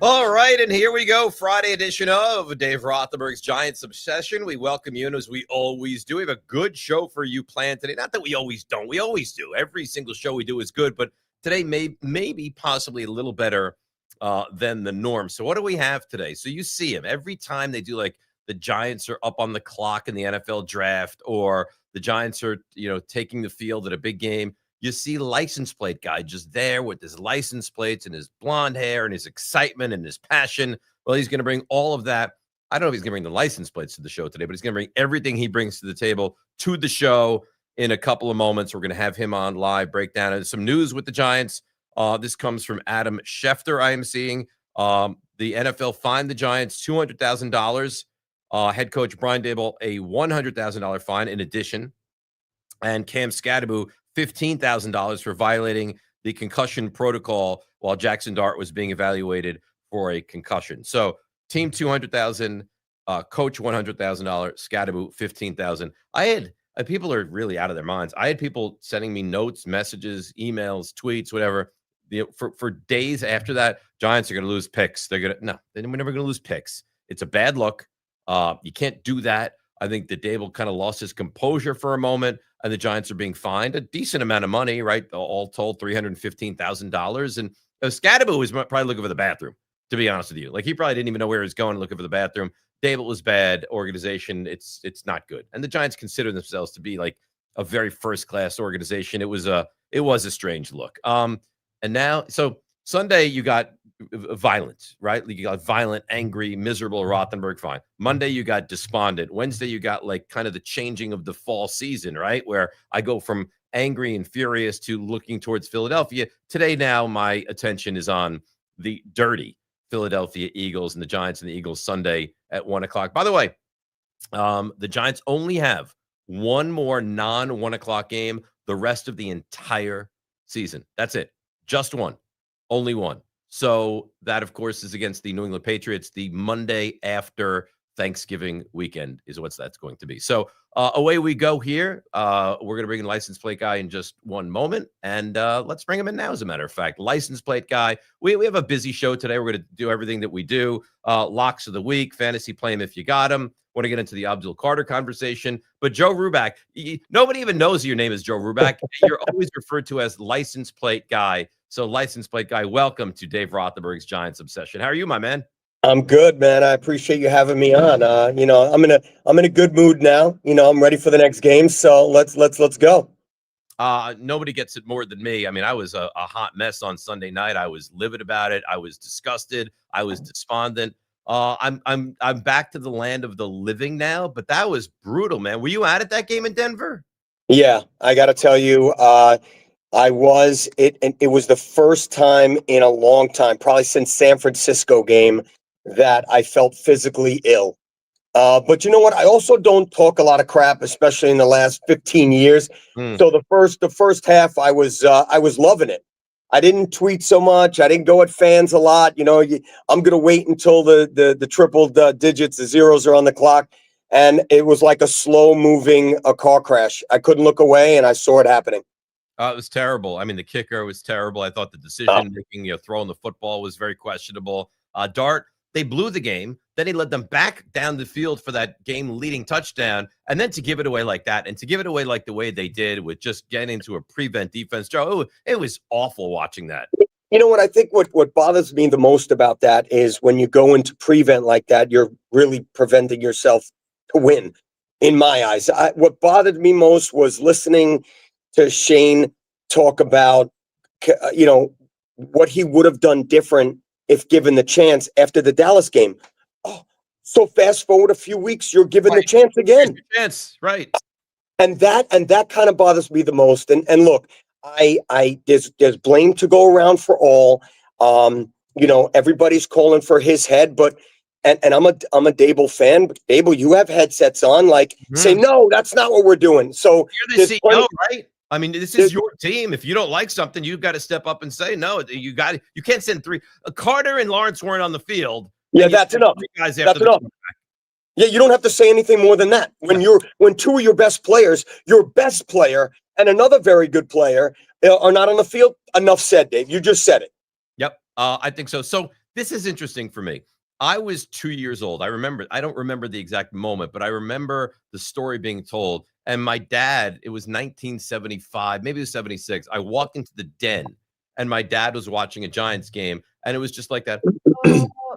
All right, and here we go. Friday edition of Dave Rothenberg's Giants Obsession. We welcome you in as we always do. We have a good show for you planned today. Not that we always don't. We always do. Every single show we do is good, but today maybe possibly a little better than the norm. So what do we have today? So you see him every time they do, like the Giants are up on the clock in the NFL draft, or the Giants are, taking the field at a big game. You see license plate guy just there with his license plates and his blonde hair and his excitement and his passion. Well, he's going to bring all of that. I don't know if he's going to bring the license plates to the show today, but he's going to bring everything he brings to the table to the show in a couple of moments. We're going to have him on live, breakdown and some news with the Giants. This comes from Adam Schefter, I am seeing. The NFL fined the Giants $200,000. Head coach Brian Daboll a $100,000 fine in addition. And Cam Scadaboo, $15,000 for violating the concussion protocol while Jackson Dart was being evaluated for a concussion. So team $200,000, coach $100,000, Scadaboo $15,000. I had people are really out of their minds. I had people sending me notes, messages, emails, tweets, whatever. For days after that, Giants are going to lose picks. They're never going to lose picks. It's a bad look. You can't do that. I think that Daboll kind of lost his composure for a moment, and the Giants are being fined a decent amount of money, right? All told, $315,000. And Scadaboo was probably looking for the bathroom, to be honest with you. Like, he probably didn't even know where he was going, looking for the bathroom. Daboll was bad. Organization, it's not good. And the Giants consider themselves to be like a very first-class organization. It was a strange look. And now, so Sunday you got violent, right? You got violent, angry, miserable Rothenberg, fine. Monday you got despondent. Wednesday you got like kind of the changing of the fall season, right? Where I go from angry and furious to looking towards Philadelphia. Today now my attention is on the dirty Philadelphia Eagles and the Giants and the Eagles Sunday at 1:00. By the way, the Giants only have one more non-1 o'clock game the rest of the entire season. That's it. Just one. Only one. So that, of course, is against the New England Patriots. The Monday after Thanksgiving weekend is what that's going to be. So away we go here. We're going to bring in license plate guy in just one moment. And let's bring him in now, as a matter of fact. License plate guy. We have a busy show today. We're going to do everything that we do. Locks of the week, fantasy play him if you got him. Want to get into the Abdul Carter conversation. But Joe Ruback, nobody even knows your name is Joe Ruback. You're always referred to as license plate guy. So, license plate guy, welcome to Dave Rothenberg's Giants Obsession. How are you, my man? I'm good, man. I appreciate you having me on. I'm in a good mood now. I'm ready for the next game. So let's go. Nobody gets it more than me. I mean, I was a hot mess on Sunday night. I was livid about it. I was disgusted. I was despondent. I'm back to the land of the living now, but that was brutal, man. Were you at that game in Denver? Yeah, I got to tell you, I was. It was the first time in a long time, probably since San Francisco game, that I felt physically ill. But you know what? I also don't talk a lot of crap, especially in the last 15 years. So the first half, I was loving it. I didn't tweet so much. I didn't go at fans a lot. I'm gonna wait until the triple digits, the zeros are on the clock, and it was like a slow moving car crash. I couldn't look away, and I saw it happening. It was terrible. I mean, the kicker was terrible. I thought the decision making, throwing the football was very questionable. Dart, they blew the game. Then he led them back down the field for that game-leading touchdown, and then to give it away like that, and to give it away like the way they did with just getting into a prevent defense, Joe, it was awful watching that. You know what? I think what bothers me the most about that is when you go into prevent like that, you're really preventing yourself to win, in my eyes. What bothered me most was listening to Shane talk about, what he would have done different if given the chance after the Dallas game. Oh, so fast forward a few weeks, you're given the chance again. Chance, right? And that kind of bothers me the most. And look, there's blame to go around for all. Everybody's calling for his head, but and I'm a Daboll fan. But Daboll, you have headsets on, say no, that's not what we're doing. So you're the CEO, right? I mean, this is your team. If you don't like something, you've got to step up and say no. You can't send three. Carter and Lawrence weren't on the field. Yeah, that's enough. That's enough. Yeah, you don't have to say anything more than that. When two of your best players, your best player and another very good player are not on the field, enough said, Dave. You just said it. Yep, I think so. So this is interesting for me. I was 2 years old. I don't remember the exact moment, but I remember the story being told. And my dad, it was 1975, maybe it was 76. I walked into the den and my dad was watching a Giants game. And it was just like that,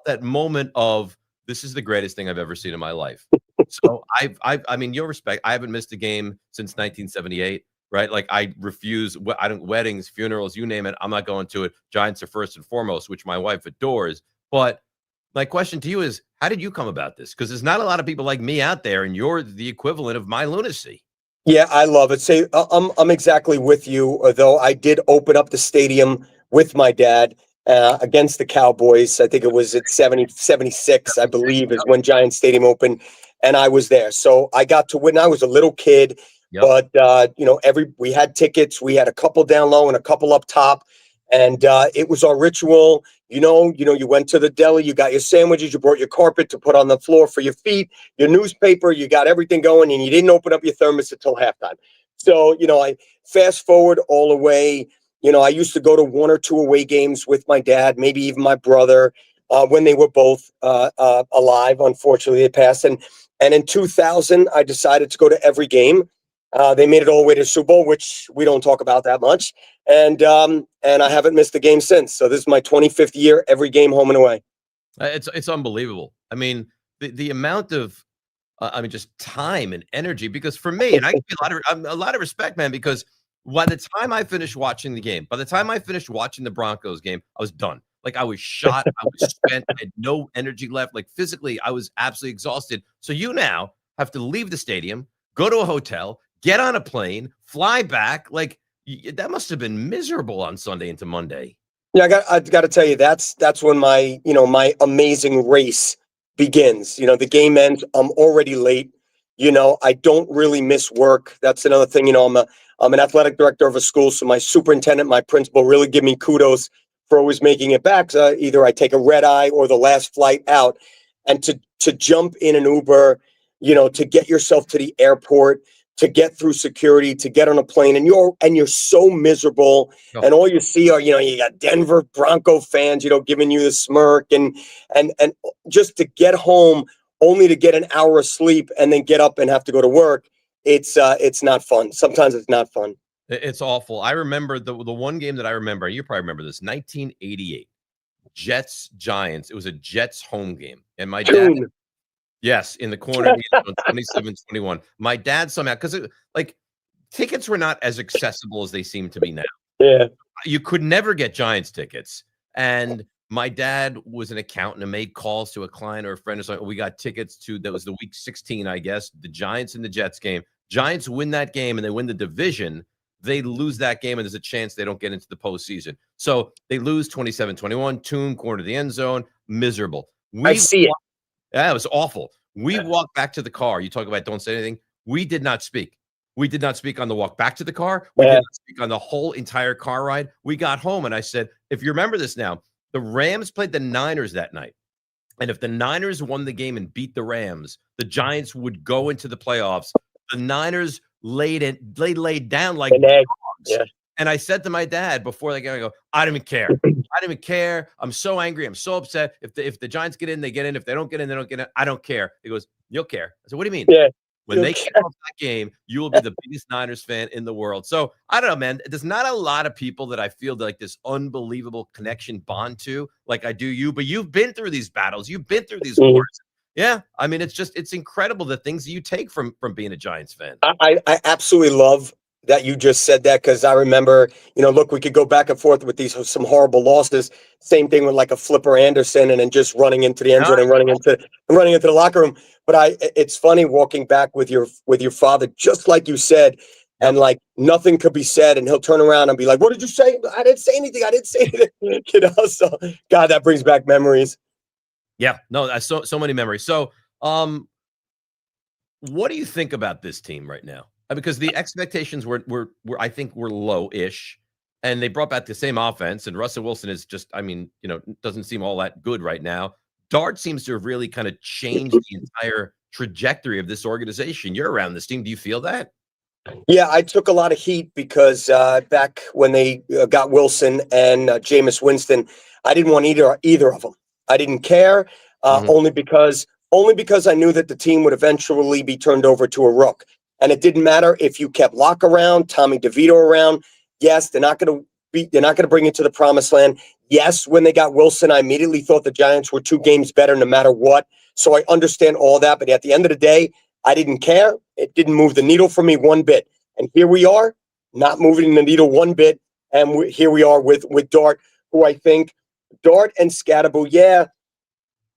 that moment of, this is the greatest thing I've ever seen in my life. So I mean, your respect, I haven't missed a game since 1978. Right? Like I refuse, I don't, weddings, funerals, you name it, I'm not going to it. Giants are first and foremost, which my wife adores. But my question to you is, how did you come about this? Because there's not a lot of people like me out there, and you're the equivalent of my lunacy. Yeah, I love it. Say, I'm exactly with you. Though I did open up the stadium with my dad against the Cowboys. I think it was at 76, I believe, is when Giants Stadium opened, and I was there. So I got to win. I was a little kid. Yep. But we had tickets. We had a couple down low and a couple up top, and it was our ritual. You went to the deli, you got your sandwiches, you brought your carpet to put on the floor for your feet, your newspaper, you got everything going, and you didn't open up your thermos until halftime. So I fast forward all the way. I used to go to 1 or 2 away games with my dad, maybe even my brother, when they were both alive. Unfortunately, they passed, and in 2000, I decided to go to every game. They made it all the way to the Super Bowl, which we don't talk about that much. And I haven't missed a game since. So this is my 25th year, every game home and away. It's unbelievable. I mean, the amount of, just time and energy, because for me, and I give you a lot of respect, man, because by the time I finished watching the game, by the time I finished watching the Broncos game, I was done. Like I was shot, I was spent, I had no energy left. Like physically, I was absolutely exhausted. So you now have to leave the stadium, go to a hotel, get on a plane, fly back. Like that must have been miserable on Sunday into Monday. Yeah, I got to tell you, that's when my amazing race begins. The game ends. I'm already late. I don't really miss work. That's another thing. I'm an athletic director of a school, so my superintendent, my principal, really give me kudos for always making it back. So either I take a red eye or the last flight out, and to jump in an Uber, to get yourself to the airport, to get through security, to get on a plane, and you're so miserable, and all you see are you got Denver Bronco fans giving you the smirk, and just to get home only to get an hour of sleep and then get up and have to go to work. It's not fun. Sometimes it's not fun. It's awful. I remember the one game that I remember. You probably remember this. 1988 Jets Giants. It was a Jets home game, and my dad. Yes, in the corner of the end zone, 27-21. My dad somehow, because tickets were not as accessible as they seem to be now. Yeah. You could never get Giants tickets. And my dad was an accountant and made calls to a client or a friend or something. We got tickets to, that was the week 16, I guess, the Giants and the Jets game. Giants win that game and they win the division. They lose that game and there's a chance they don't get into the postseason. So they lose 27-21, Toon, corner of the end zone, miserable. I see it. Yeah, it was awful. We walked back to the car. You talk about don't say anything. We did not speak. We did not speak on the walk back to the car. We did not speak on the whole entire car ride. We got home, and I said, if you remember this now, the Rams played the Niners that night. And if the Niners won the game and beat the Rams, the Giants would go into the playoffs. The Niners laid down like dogs. Yeah. And I said to my dad before they game, I go, I don't even care. I don't even care. I'm so angry. I'm so upset. If the Giants get in, they get in. If they don't get in, they don't get in. I don't care. He goes, you'll care. I said, what do you mean? Yeah. When they kick off that game, you will be the biggest Niners fan in the world. So I don't know, man. There's not a lot of people that I feel like this unbelievable connection bond to, like I do you. But you've been through these battles. You've been through these wars. Yeah, I mean, it's incredible the things that you take from being a Giants fan. I absolutely love that you just said that, because I remember, look, we could go back and forth with some horrible losses. Same thing with like a Flipper Anderson and then just running into the end zone and running into the locker room. But it's funny walking back with your father, just like you said, and like nothing could be said, and he'll turn around and be like, "What did you say? I didn't say anything. I didn't say anything." So God, that brings back memories. Yeah, no, that's so many memories. So, what do you think about this team right now? Because the expectations were I think were low-ish, and they brought back the same offense, and Russell Wilson is just, doesn't seem all that good right now. Dart seems to have really kind of changed the entire trajectory of this organization. You're around this team. Do you feel that? Yeah, I took a lot of heat because back when they got Wilson and Jameis Winston, I didn't want either of them. I didn't care, Mhm. only because I knew that the team would eventually be turned over to a rook. And it didn't matter if you kept Locke around, Tommy DeVito around. Yes, they're not going to bring it to the promised land. Yes, when they got Wilson, I immediately thought the Giants were 2 games better no matter what. So I understand all that. But at the end of the day, I didn't care. It didn't move the needle for me one bit. And here we are, not moving the needle one bit. And here we are with Dart, who I think Dart and Scatterbo, yeah,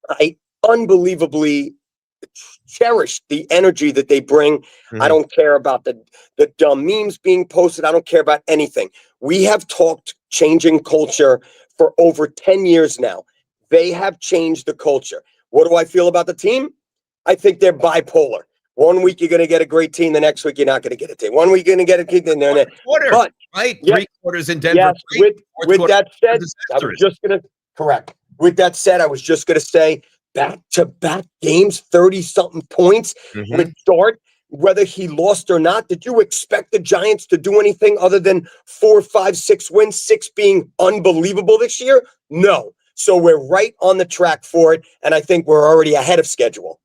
I unbelievably cherish the energy that they bring. I Mhm. don't care about the dumb memes being posted. I don't care about anything. We have talked changing culture for over 10 years now. They have changed the culture. What do I feel about the team? I think they're bipolar. One week you're going to get a great team, the next week you're not going to get a team. One week you're going to get a team, then Fourth quarter, but right? yeah, 3 quarters in Denver, yes. great. Fourth With quarter, that said, I was disastrous. just going to correct. With that said, I was just going to say back-to-back games, 30-something points with Mhm. Dart, whether he lost or not. Did you expect the Giants to do anything other than 4, 5, 6 wins, 6 being unbelievable this year? No. So we're right on the track for it, and I think we're already ahead of schedule.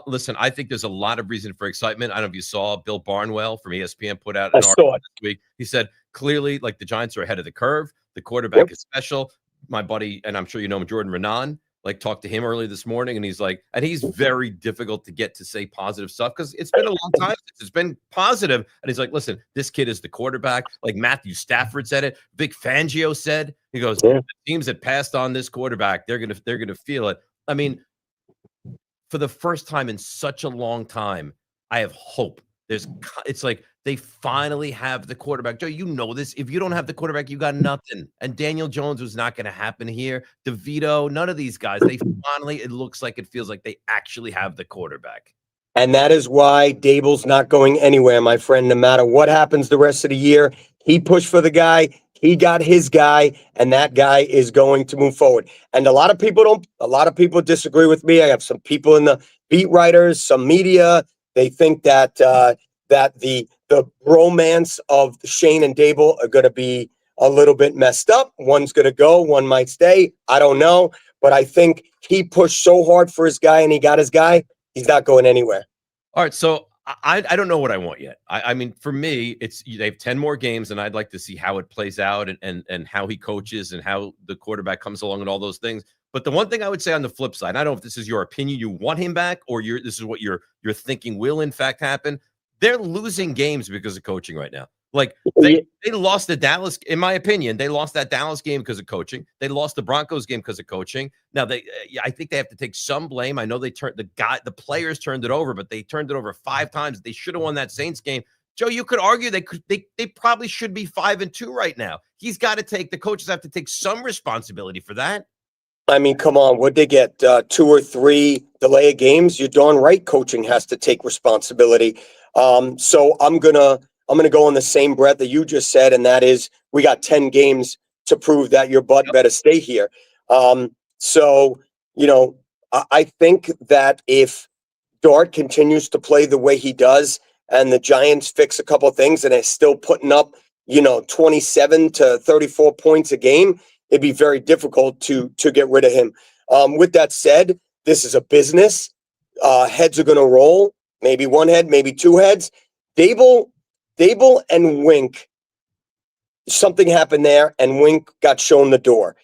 Listen, I think there's a lot of reason for excitement. I don't know if you saw Bill Barnwell from ESPN put out I an article saw it. this week. He said clearly, like the Giants are ahead of the curve. The quarterback Yep. is special. My buddy, and I'm sure you know him, Jordan Renan, like talked to him early this morning, and he's like, and he's very difficult to get to say positive stuff because it's been a long time since it's been positive. And he's like, listen, this kid is the quarterback. Like Matthew Stafford said it. Vic Fangio said, he goes, Yeah. the teams that passed on this quarterback, they're gonna feel it. I mean, for the first time in such a long time, I have hope. It's like they finally have the quarterback. Joe, you know this. If you don't have the quarterback, you got nothing. And Daniel Jones was not going to happen here. DeVito, none of these guys. They finally, it looks like it feels like they actually have the quarterback. And that is why Dable's not going anywhere, my friend. No matter what happens the rest of the year, he pushed for the guy. He got his guy, and that guy is going to move forward. And a lot of people disagree with me. I have some people in the beat writers, some media. They think that that the romance of Shane and Dable are going to be a little bit messed up. One's going to go, one might stay. I don't know, but I think he pushed so hard for his guy, and he got his guy. He's not going anywhere. All right, so I don't know what I want yet. I mean, for me, it's they have 10 more games, and I'd like to see how it plays out and how he coaches and how the quarterback comes along and all those things. But the one thing I would say on the flip side, I don't know if this is your opinion, you want him back, or this is what you're thinking will in fact happen. They're losing games because of coaching right now. Like they lost the Dallas, in my opinion, they lost that Dallas game because of coaching. They lost the Broncos game because of coaching. Now I think they have to take some blame. I know they turned the players turned it over, but they turned it over 5 times. They should have won that Saints game. Joe, you could argue they probably should be 5-2 right now. The coaches have to take some responsibility for that. I mean, come on. Would they get 2 or 3 delay of games? You're darn right. Coaching has to take responsibility. So I'm gonna go on the same breath that you just said, and that is we got 10 games to prove that your butt better stay here. So you know, I think that if Dart continues to play the way he does, and the Giants fix a couple of things, and they're still putting up 27 to 34 points a game, it'd be very difficult to get rid of him. With that said, this is a business. Heads are going to roll. Maybe one head, maybe 2 heads. Dable and Wink, something happened there, and Wink got shown the door.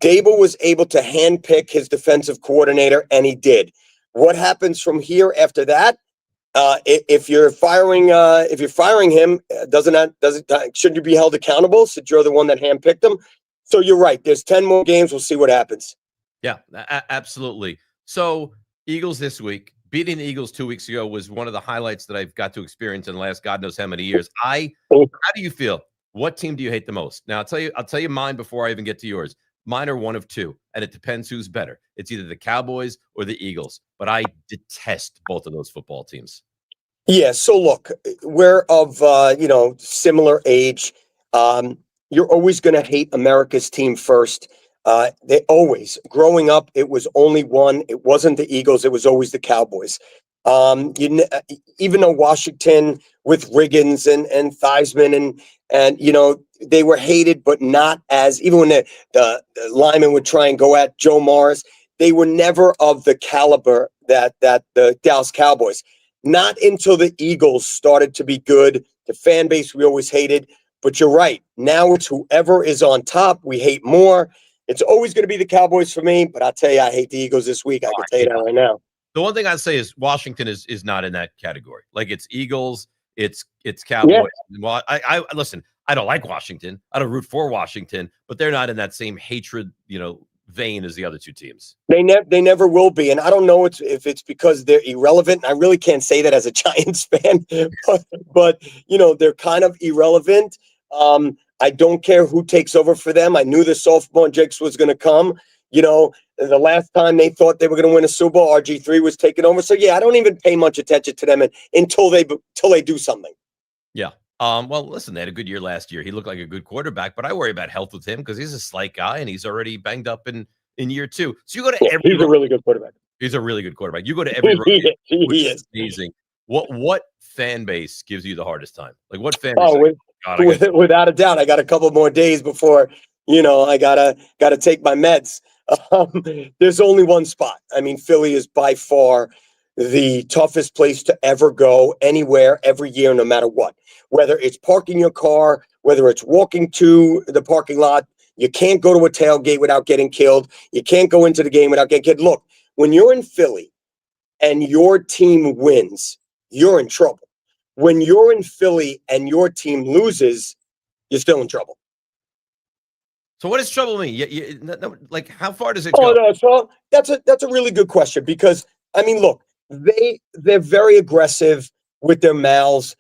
Dable was able to handpick his defensive coordinator, and he did. What happens from here after that? If you're firing him, shouldn't you be held accountable since you're the one that handpicked him? So you're right. There's 10 more games. We'll see what happens. Yeah, absolutely. So Eagles this week, beating the Eagles 2 weeks ago was one of the highlights that I've got to experience in the last God knows how many years. How do you feel? What team do you hate the most? Now I'll tell you mine before I even get to yours. Mine are one of 2, and it depends who's better. It's either the Cowboys or the Eagles, but I detest both of those football teams. Yeah. So look, we're of similar age. You're always going to hate America's team first. They always, growing up, it was only one. It wasn't the Eagles. It was always the Cowboys. Even though Washington with Riggins and Theismann and they were hated, but not as, even when the linemen would try and go at Joe Morris, they were never of the caliber that the Dallas Cowboys. Not until the Eagles started to be good. The fan base we always hated. But you're right. Now it's whoever is on top we hate more. It's always going to be the Cowboys for me, but I'll tell you, I hate the Eagles this week. I can tell you that right now. The one thing I'd say is Washington is not in that category. Like, it's Eagles, it's Cowboys. Yeah. Well, I listen, I don't like Washington. I don't root for Washington, but they're not in that same hatred, vein as the other two teams. They never will be. And I don't know if it's because they're irrelevant. I really can't say that as a Giants fan, but they're kind of irrelevant. I don't care who takes over for them. I knew the sophomore jinx was going to come. The last time they thought they were going to win a Super Bowl, RG3 was taking over. So yeah, I don't even pay much attention to them until they do something. Yeah. Well, listen, they had a good year last year. He looked like a good quarterback, but I worry about health with him because he's a slight guy and he's already banged up in year two. So you go to every. He's a really good quarterback. He's a really good quarterback. You go to every. He is amazing. What fan base gives you the hardest time? Like, what fan base? Without a doubt, I got a couple more days before I gotta take my meds. There's only one spot. I mean, Philly is by far the toughest place to ever go anywhere every year, no matter what. Whether it's parking your car, whether it's walking to the parking lot, you can't go to a tailgate without getting killed. You can't go into the game without getting killed. Look, when you're in Philly and your team wins, you're in trouble. When you're in Philly and your team loses, you're still in trouble. So what does trouble mean? Like, how far does it go? No, so that's a really good question because, I mean, look, they're very aggressive with their mouths.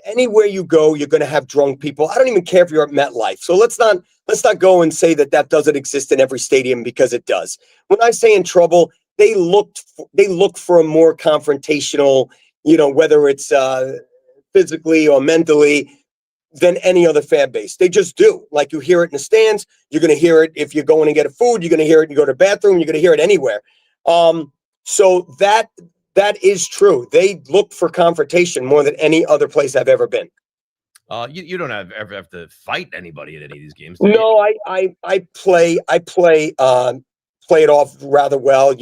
Anywhere you go, you're going to have drunk people. I don't even care if you're at MetLife. So let's not go and say that doesn't exist in every stadium, because it does. When I say in trouble, they look for a more confrontational, whether it's physically or mentally, than any other fan base. They just do. Like, you hear it in the stands. You're going to hear it if you're going to get a food. You're going to hear it. You go to the bathroom. You're going to hear it anywhere. So that is true. They look for confrontation more than any other place I've ever been. You don't ever have to fight anybody at any of these games. No, I play it off rather well.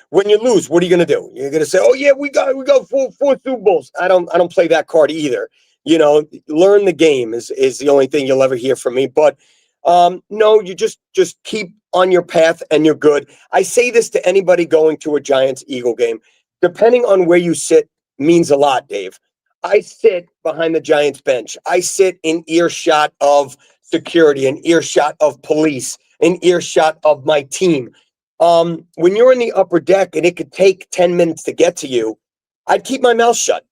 When you lose, what are you going to do? You're going to say, "Oh yeah, we got four Super Bowls." I don't play that card either. Learn the game is the only thing you'll ever hear from me. But no, you just keep on your path and you're good. I say this to anybody going to a Giants-Eagle game. Depending on where you sit means a lot, Dave. I sit behind the Giants bench. I sit in earshot of security, in earshot of police, in earshot of my team. When you're in the upper deck and it could take 10 minutes to get to you, I'd keep my mouth shut.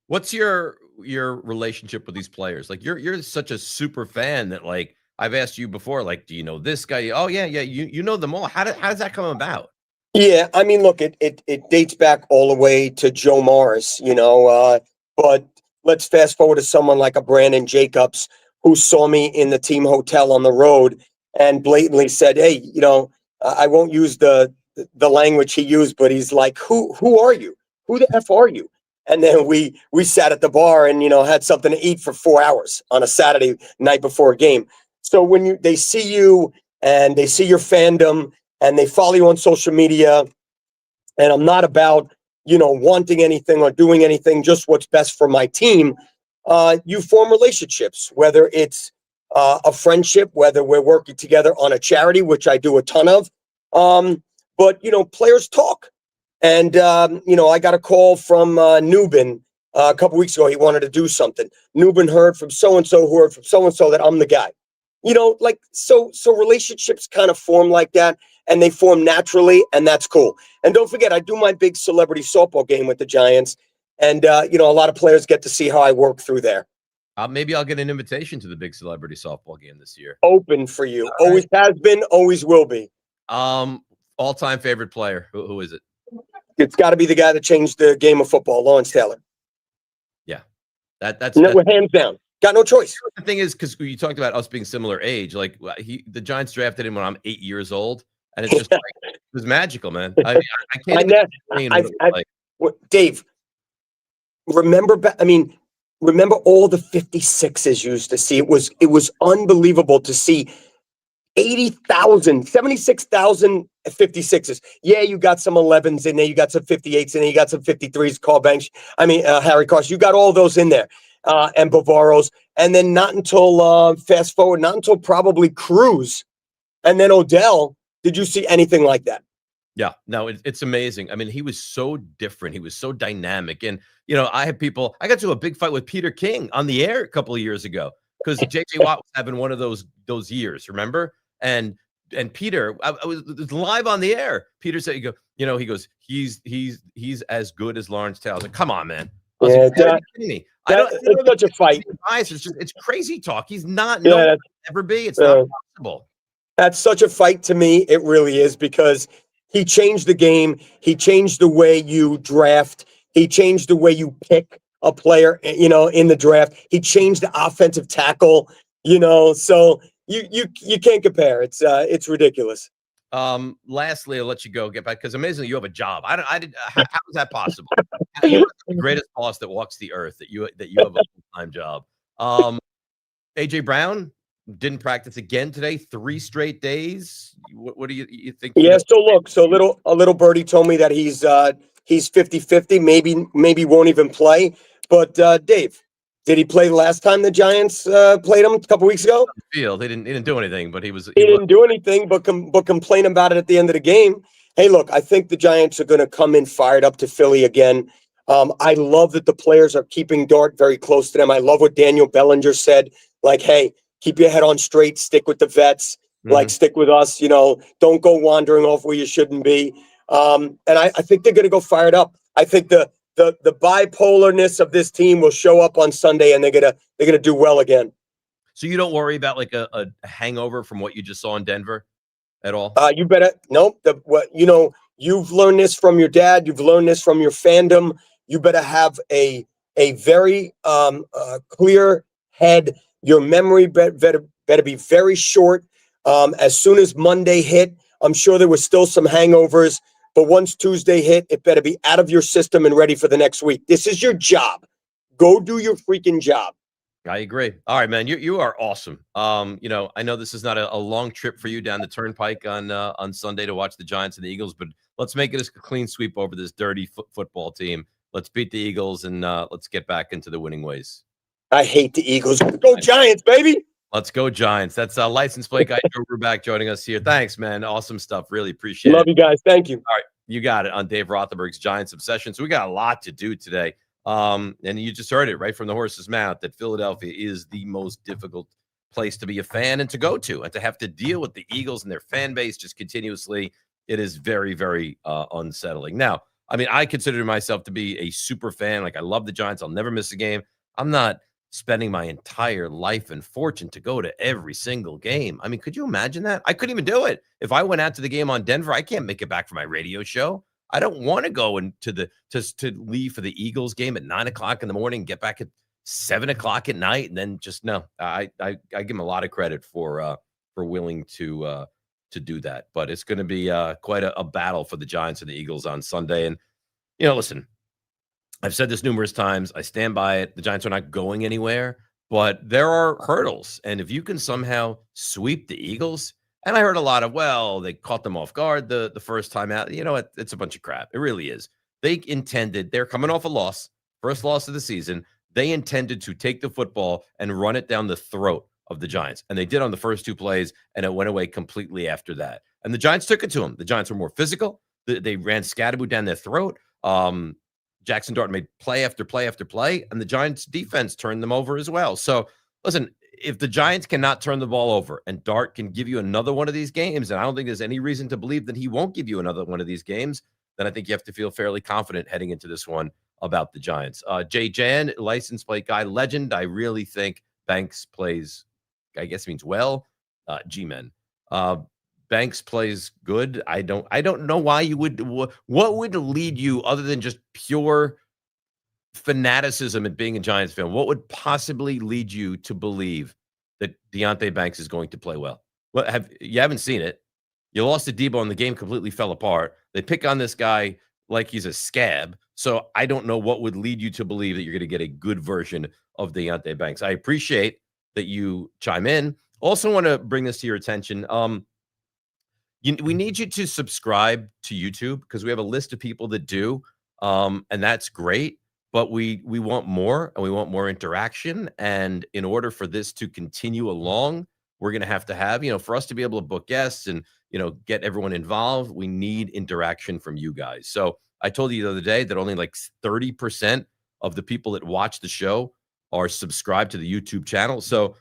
What's your relationship with these players? Like, you're such a super fan that, like, I've asked you before, like, do you know this guy? Oh yeah, you know them all. How does that come about? Yeah, I mean, look, it dates back all the way to Joe Morris, but let's fast forward to someone like a Brandon Jacobs, who saw me in the team hotel on the road and blatantly said, "Hey, I won't use the language he used, but he's like, who are you? Who the F are you?" And then we sat at the bar and, had something to eat for 4 hours on a Saturday night before a game. So when they see you and they see your fandom and they follow you on social media, and I'm not about, wanting anything or doing anything, just what's best for my team, you form relationships, whether it's a friendship, whether we're working together on a charity, which I do a ton of. But, players talk. And, I got a call from Nubin a couple weeks ago. He wanted to do something. Nubin heard from so-and-so who heard from so-and-so that I'm the guy. So relationships kind of form like that, and they form naturally, and that's cool. And don't forget, I do my big celebrity softball game with the Giants, and, a lot of players get to see how I work through there. Maybe I'll get an invitation to the big celebrity softball game this year. Open for you. All always right. Has been, always will be. All-time favorite player. Who is it? It's got to be the guy that changed the game of football, Lawrence Taylor. Yeah, that's hands down. Got no choice. The thing is, because you talked about us being similar age, like the Giants drafted him when I'm 8 years old, and it's just like, it was magical, man. I can't. Dave, remember? remember all the 56s you used to see. It was unbelievable to see 80,000, 76,000 56s. Yeah, you got some 11s in there, you got some 58s in there, you got some 53s, Carl Banks. Harry Carson. You got all those in there, and Bavaros. And then not until fast forward, not until probably Cruz, and then Odell, did you see anything like that? Yeah, no, it's amazing. I mean, he was so different. He was so dynamic. And, you know, I got to a big fight with Peter King on the air a couple of years ago because JJ Watt was having one of those years, remember? And Peter, I was live on the air. Peter said, he goes, he's as good as Lawrence Taylor. I was like, come on, man. I was like, are you kidding me? It's such a fight. It's crazy talk. He's not ever be. It's not possible. That's such a fight to me. It really is, because he changed the game. He changed the way you draft. He changed the way you pick a player, in the draft. He changed the offensive tackle, so you can't compare. It's ridiculous. Lastly, I'll let you go, get back, because amazingly you have a job. How is that possible? You're the greatest boss that walks the earth, that you have a full-time job. AJ Brown didn't practice again today, 3 straight days. What do you think? Yeah, a little birdie told me that he's 50-50, maybe won't even play. But Dave, did he play last time the Giants played him a couple weeks ago? Field. He didn't do anything, but he didn't do anything but complain about it at the end of the game. Hey, look, I think the Giants are going to come in fired up to Philly again. I love that the players are keeping Dart very close to them. I love what Daniel Bellinger said, like, hey, keep your head on straight, stick with the vets, like stick with us, don't go wandering off where you shouldn't be. And I think they're going to go fired up. I think the bipolarness of this team will show up on Sunday, and they're gonna do well again. So you don't worry about like a hangover from what you just saw in Denver at all? You better nope. You've learned this from your dad. You've learned this from your fandom. You better have a very clear head. Your memory better be very short. As soon as Monday hit, I'm sure there were still some hangovers. But once Tuesday hit, it better be out of your system and ready for the next week. This is your job. Go do your freaking job. I agree. All right, man. You are awesome. I know this is not a long trip for you down the turnpike on Sunday to watch the Giants and the Eagles, but let's make it a clean sweep over this dirty football team. Let's beat the Eagles and let's get back into the winning ways. I hate the Eagles. Go Giants, baby. Let's go Giants. That's license plate guy Joe Ruback joining us here. Thanks, man. Awesome stuff. Really appreciate it. Love you guys. Thank you. All right. You got it on Dave Rothenberg's Giants Obsession. So we got a lot to do today. And you just heard it right from the horse's mouth that Philadelphia is the most difficult place to be a fan and to go to, and to have to deal with the Eagles and their fan base just continuously. It is very, very unsettling. Now, I mean, I consider myself to be a super fan. Like, I love the Giants. I'll never miss a game. I'm not spending my entire life and fortune to go to every single game. I mean, could you imagine that? I couldn't even do it. If I went out to the game on Denver, I can't make it back for my radio show. I don't want to go into to leave for the Eagles game at 9:00 in the morning, get back at 7:00 at night, and then just no. I give him a lot of credit for willing to do that, but it's going to be quite a battle for the Giants and the Eagles on Sunday. And listen, I've said this numerous times. I stand by it. The Giants are not going anywhere, but there are hurdles. And if you can somehow sweep the Eagles, and I heard a lot of, well, they caught them off guard the first time out. You know what? It's a bunch of crap. It really is. They're coming off a loss, first loss of the season. They intended to take the football and run it down the throat of the Giants. And they did on the first 2 plays, and it went away completely after that. And the Giants took it to them. The Giants were more physical. They ran Scatterboo down their throat. Jackson Dart made play after play after play, and the Giants defense turned them over as well. So listen, if the Giants cannot turn the ball over and Dart can give you another one of these games, and I don't think there's any reason to believe that he won't give you another one of these games, then I think you have to feel fairly confident heading into this one about the Giants. Jay Jan, license plate guy, legend. I really think Banks plays, I guess it means well. G-Men. Banks plays good. I don't know why you would. What would lead you, other than just pure fanaticism and being a Giants fan? What would possibly lead you to believe that Deonte Banks is going to play well? You haven't seen it. You lost to Debo and the game completely fell apart. They pick on this guy like he's a scab. So I don't know what would lead you to believe that you're going to get a good version of Deonte Banks. I appreciate that you chime in. Also want to bring this to your attention. We need you to subscribe to YouTube because we have a list of people that do, and that's great. But we want more, and we want more interaction. And in order for this to continue along, we're going to have, for us to be able to book guests and, get everyone involved, we need interaction from you guys. So I told you the other day that only like 30% of the people that watch the show are subscribed to the YouTube channel. So,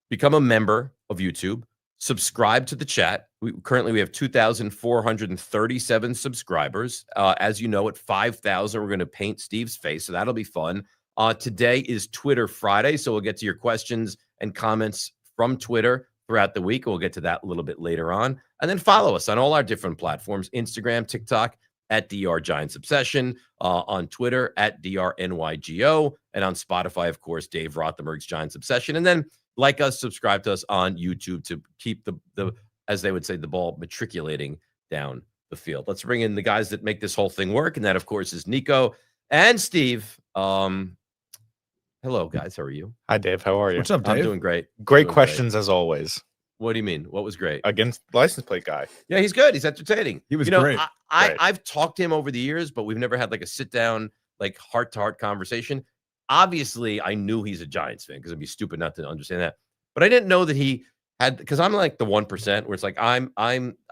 become a member of YouTube, subscribe to the chat. Currently we have 2,437 subscribers. As you know, at 5,000, we're going to paint Steve's face. So that'll be fun. Today is Twitter Friday. So we'll get to your questions and comments from Twitter throughout the week. We'll get to that a little bit later on. And then follow us on all our different platforms, Instagram, TikTok, at DR Giants Obsession, on Twitter, at DR NYGO, and on Spotify, of course, Dave Rothenberg's Giants Obsession. And then like us, subscribe to us on YouTube to keep the as they would say, the ball matriculating down the field. Let's bring in the guys that make this whole thing work. And that, of course, is Nico and Steve. Hello, guys. How are you? Hi, Dave. How are you? What's up, Dave? I'm doing great. Great questions as always. What do you mean? What was great? Against license plate guy. Yeah, he's good. He's entertaining. He was great. I've talked to him over the years, but we've never had like a sit down, like heart-to-heart conversation. Obviously, I knew he's a Giants fan because I'd be stupid not to understand that. But I didn't know that he had, because I'm like the 1% where it's like I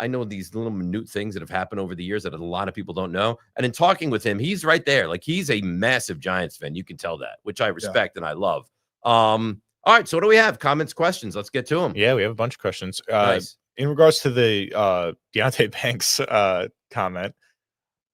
know these little minute things that have happened over the years that a lot of people don't know. And in talking with him, he's right there. Like he's a massive Giants fan. You can tell that, which I respect and I love. All right, so what do we have? Comments, questions? Let's get to them. Yeah, we have a bunch of questions. Nice. In regards to the Deonte Banks comment,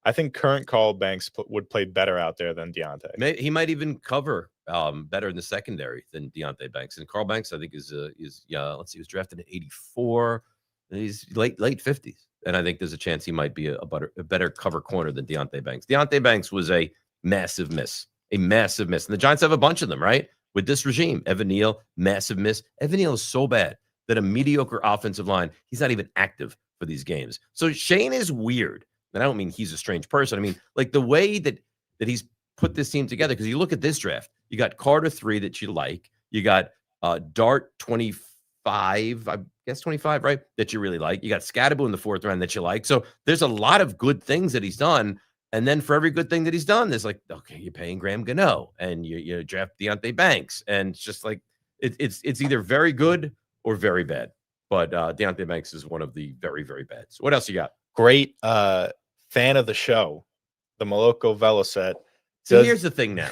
I think current Carl Banks would play better out there than Deonte. He might even cover better in the secondary than Deonte Banks. And Carl Banks, I think, is let's see, he was drafted in 84. He's late 50s. And I think there's a chance he might be a better cover corner than Deonte Banks. Deonte Banks was a massive miss. And the Giants have a bunch of them, right? With this regime, Evan Neal, massive miss. Evan Neal is so bad that a mediocre offensive line, he's not even active for these games. So Shane is weird. And I don't mean he's a strange person. I mean, like the way that he's put this team together, because you look at this draft, you got Carter 3 that you like. You got Dart 25, I guess 25, right? That you really like. You got Scatterbo in the 4th round that you like. So there's a lot of good things that he's done. And then for every good thing that he's done, there's like, okay, you're paying Graham Gano and you draft Deonte Banks. And it's just like, it's either very good or very bad. But Deonte Banks is one of the very, very bad. So what else you got? Great fan of the show, the Moloko Veloset. So here's the thing now.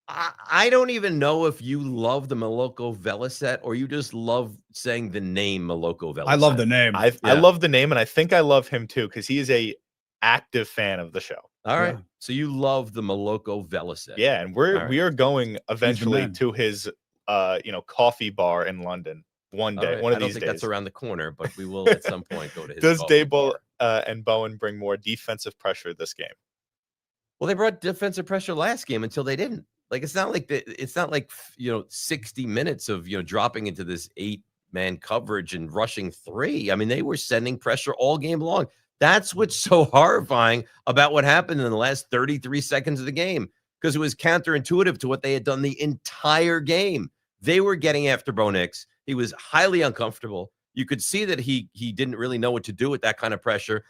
I don't even know if you love the Moloko Veloset or you just love saying the name Moloko Veloset. I love the name. I love the name, and I think I love him too because he is a active fan of the show. All right. Yeah. So you love the Moloko Veloset. Yeah, and we are going eventually to his coffee bar in London one day. Right. One of I don't these think days. that's around the corner, but we will at some point go to his. Does coffee Dable bar. And Bowen bring more defensive pressure this game? Well, they brought defensive pressure last game until they didn't. Like it's not like 60 minutes of dropping into this 8-man coverage and rushing 3. I mean, they were sending pressure all game long. That's what's so horrifying about what happened in the last 33 seconds of the game, because it was counterintuitive to what they had done the entire game. They were getting after Bo Nix. He was highly uncomfortable. You could see that he didn't really know what to do with that kind of pressure.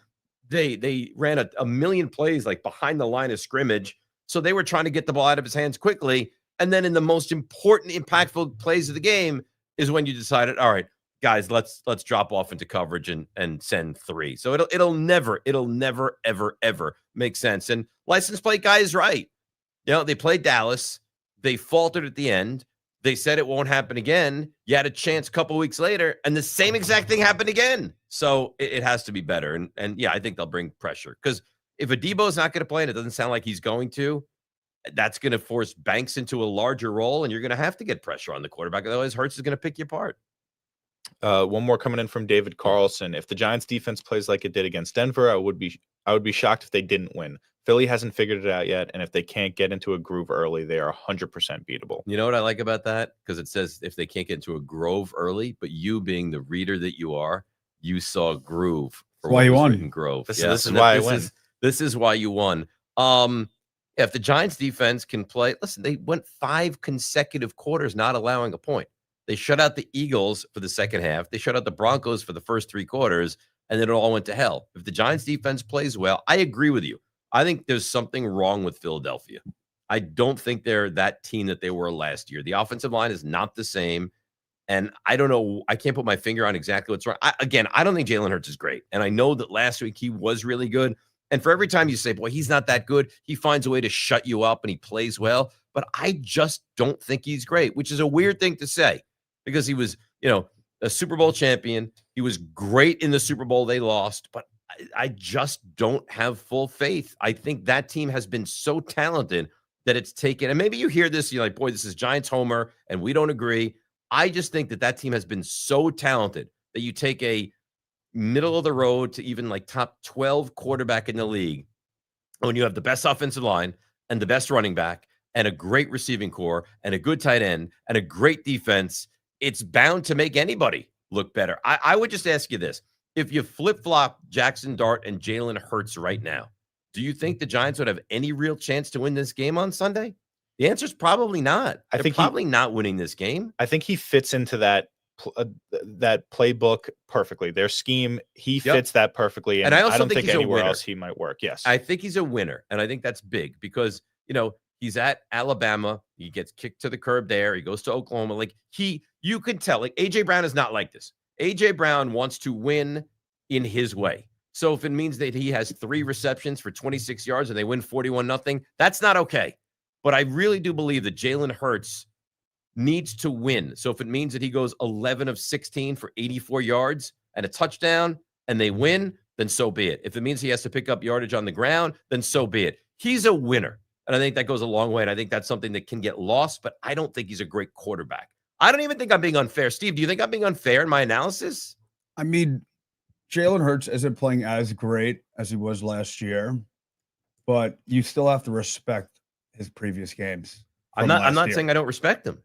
They ran a million plays like behind the line of scrimmage. So they were trying to get the ball out of his hands quickly. And then in the most important, impactful plays of the game is when you decided, all right, guys, let's drop off into coverage and send 3. So it'll never, ever make sense. And license plate guy is right. They played Dallas. They faltered at the end. They said it won't happen again. You had a chance a couple weeks later, and the same exact thing happened again. So it has to be better. And yeah, I think they'll bring pressure. Because if Adebo's not going to play, and it doesn't sound like he's going to, that's going to force Banks into a larger role, and you're going to have to get pressure on the quarterback. Otherwise, Hurts is going to pick you apart. One more coming in from David Carlson. If the Giants defense plays like it did against Denver, I would be shocked if they didn't win. Philly hasn't figured it out yet, and if they can't get into a groove early, they are 100% beatable. You know what I like about that? Because it says if they can't get into a groove early, but you being the reader that you are, you saw groove. That's why you won. Grove. This is why I win. This is why you won. If the Giants defense can play, listen, they went 5 consecutive quarters not allowing a point. They shut out the Eagles for the second half. They shut out the Broncos for the first 3 quarters, and then it all went to hell. If the Giants defense plays well, I agree with you. I think there's something wrong with Philadelphia. I don't think they're that team that they were last year. The offensive line is not the same. And I don't know. I can't put my finger on exactly what's wrong. I don't think Jalen Hurts is great. And I know that last week he was really good. And for every time you say, boy, he's not that good, he finds a way to shut you up and he plays well. But I just don't think he's great, which is a weird thing to say because he was, a Super Bowl champion. He was great in the Super Bowl. They lost, but I just don't have full faith. I think that team has been so talented that it's taken. And maybe you hear this, you're like, boy, this is Giants homer, and we don't agree. I just think that team has been so talented that you take a middle of the road to even like top 12 quarterback in the league when you have the best offensive line and the best running back and a great receiving core and a good tight end and a great defense. It's bound to make anybody look better. I would just ask you this. If you flip-flop Jackson Dart and Jalen Hurts right now, do you think the Giants would have any real chance to win this game on Sunday? The answer is probably not. They're probably not winning this game. I think he fits into that playbook perfectly. Their scheme, he fits that perfectly. And I don't think anywhere else he might work. Yes. I think he's a winner. And I think that's big because, he's at Alabama. He gets kicked to the curb there. He goes to Oklahoma. Like you can tell, like A.J. Brown is not like this. A.J. Brown wants to win in his way. So if it means that he has 3 receptions for 26 yards and they win 41-0, that's not okay. But I really do believe that Jalen Hurts needs to win. So if it means that he goes 11 of 16 for 84 yards and a touchdown and they win, then so be it. If it means he has to pick up yardage on the ground, then so be it. He's a winner. And I think that goes a long way. And I think that's something that can get lost, but I don't think he's a great quarterback. I don't even think I'm being unfair. Steve, do you think I'm being unfair in my analysis? I mean, Jalen Hurts isn't playing as great as he was last year, but you still have to respect his previous games. I'm not saying I don't respect him.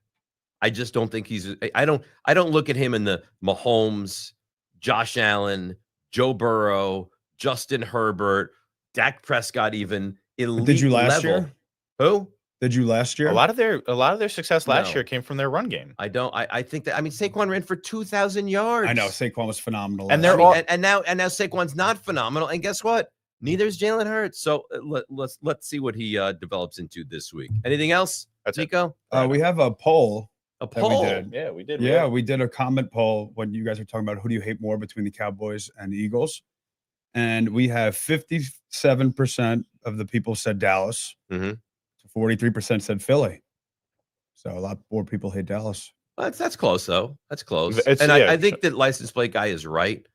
I just don't think I don't look at him in the Mahomes, Josh Allen, Joe Burrow, Justin Herbert, Dak Prescott, even elite. Did you last level. year? Who? Did you last year? A lot of their success last year came from their run game. I don't. I think that. I mean, Saquon ran for 2,000 yards. I know Saquon was phenomenal, and now Saquon's not phenomenal. And guess what? Neither is Jalen Hurts. So let's see what he develops into this week. Anything else? That's Nico. We have a poll. A poll. We did. Yeah, we did a comment poll when you guys were talking about who do you hate more between the Cowboys and the Eagles, and we have 57% of the people said Dallas. 43% said Philly. So a lot more people hate Dallas. That's close though. That's close. I think that license plate guy is right.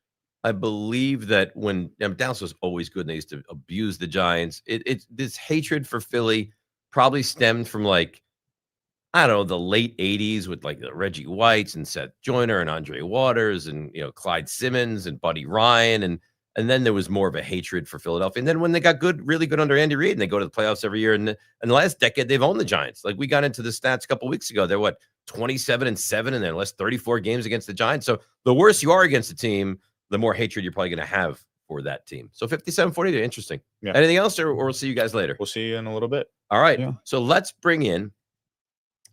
I believe that when Dallas was always good and they used to abuse the Giants, it's this hatred for Philly probably stemmed from the late 80s with like the Reggie Whites and Seth Joyner and Andre Waters and Clyde Simmons and Buddy Ryan and then there was more of a hatred for Philadelphia. And then when they got really good under Andy Reid and they go to the playoffs every year, and in the last decade they've owned the Giants. Like we got into the stats a couple weeks ago, they're 27-7 in their last 34 games against the Giants. So the worse you are against a team, the more hatred you're probably going to have for that team. So 57-40, interesting. Yeah. Anything else, or we'll see you guys later? We'll see you in a little bit. All right. Yeah. So let's bring in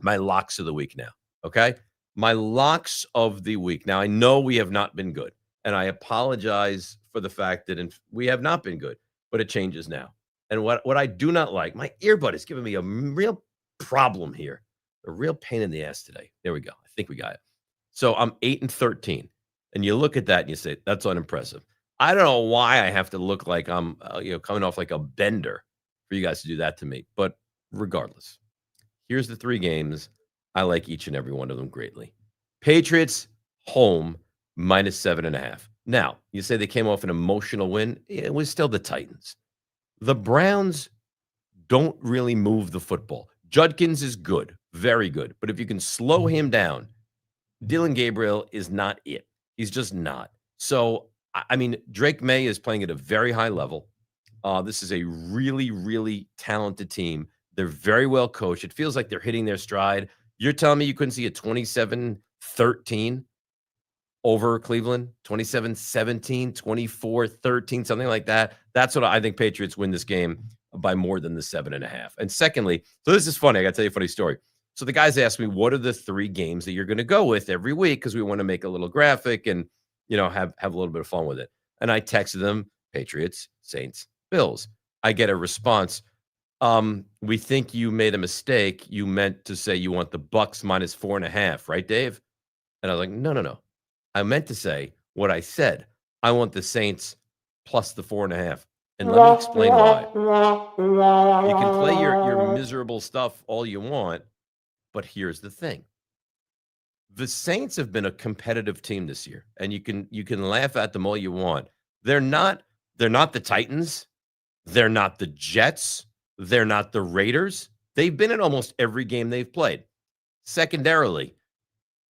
my locks of the week now. Okay. My locks of the week. Now, I know we have not been good, and I apologize for the fact that we have not been good, but it changes now. And what I do not like, my earbud is giving me a real problem here, a real pain in the ass today. There we go. I think we got it. So I'm 8-13. And you look at that and you say, that's unimpressive. I don't know why I have to look like I'm coming off like a bender for you guys to do that to me. But regardless, here's the 3 games. I like each and every one of them greatly. Patriots, home, -7.5. Now, you say they came off an emotional win. It was still the Titans. The Browns don't really move the football. Judkins is good, very good. But if you can slow him down, Dylan Gabriel is not it. He's just not. So, I mean, Drake May is playing at a very high level. This is a really, really talented team. They're very well coached. It feels like they're hitting their stride. You're telling me you couldn't see a 27-13 over Cleveland, 27-17, 24-13, something like that. That's what I think Patriots win this game by more than the 7.5. And secondly, so this is funny. I got to tell you a funny story. So the guys asked me, what are the 3 games that you're going to go with every week? Because we want to make a little graphic and, have a little bit of fun with it. And I texted them, Patriots, Saints, Bills. I get a response. We think you made a mistake. You meant to say you want the Bucks minus 4.5, right, Dave? And I was like, no. I meant to say what I said. I want the Saints plus the 4.5. And let me explain why. You can play your miserable stuff all you want, but here's the thing. The Saints have been a competitive team this year, and you can laugh at them all you want. They're not the Titans. They're not the Jets. They're not the Raiders. They've been in almost every game they've played. Secondarily,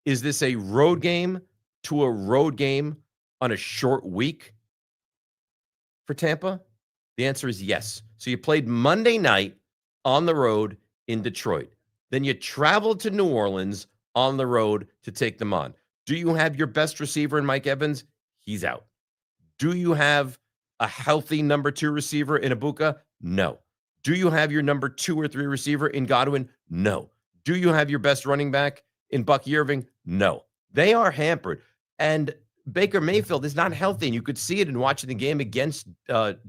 is this a road game to a road game on a short week for Tampa? The answer is yes. So you played Monday night on the road in Detroit. Then you traveled to New Orleans on the road to take them on. Do you have your best receiver in Mike Evans? He's out. Do you have a healthy number 2 receiver in Ibuka? No. Do you have your number 2 or 3 receiver in Godwin? No. Do you have your best running back in Bucky Irving? No. They are hampered. And Baker Mayfield is not healthy, and you could see it in watching the game against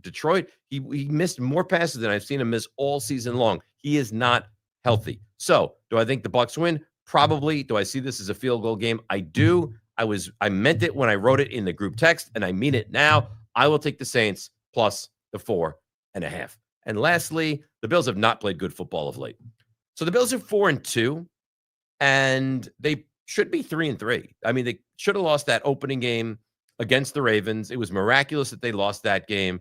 Detroit. He missed more passes than I've seen him miss all season long. He is not healthy. So, do I think the Bucs win? Probably. Do I see this as a field goal game? I do. I meant it when I wrote it in the group text, and I mean it now. I will take the Saints plus the 4.5. And lastly, the Bills have not played good football of late. So the Bills are 4-2, and they should be 3-3. I mean, they should have lost that opening game against the Ravens. It was miraculous that they lost that game.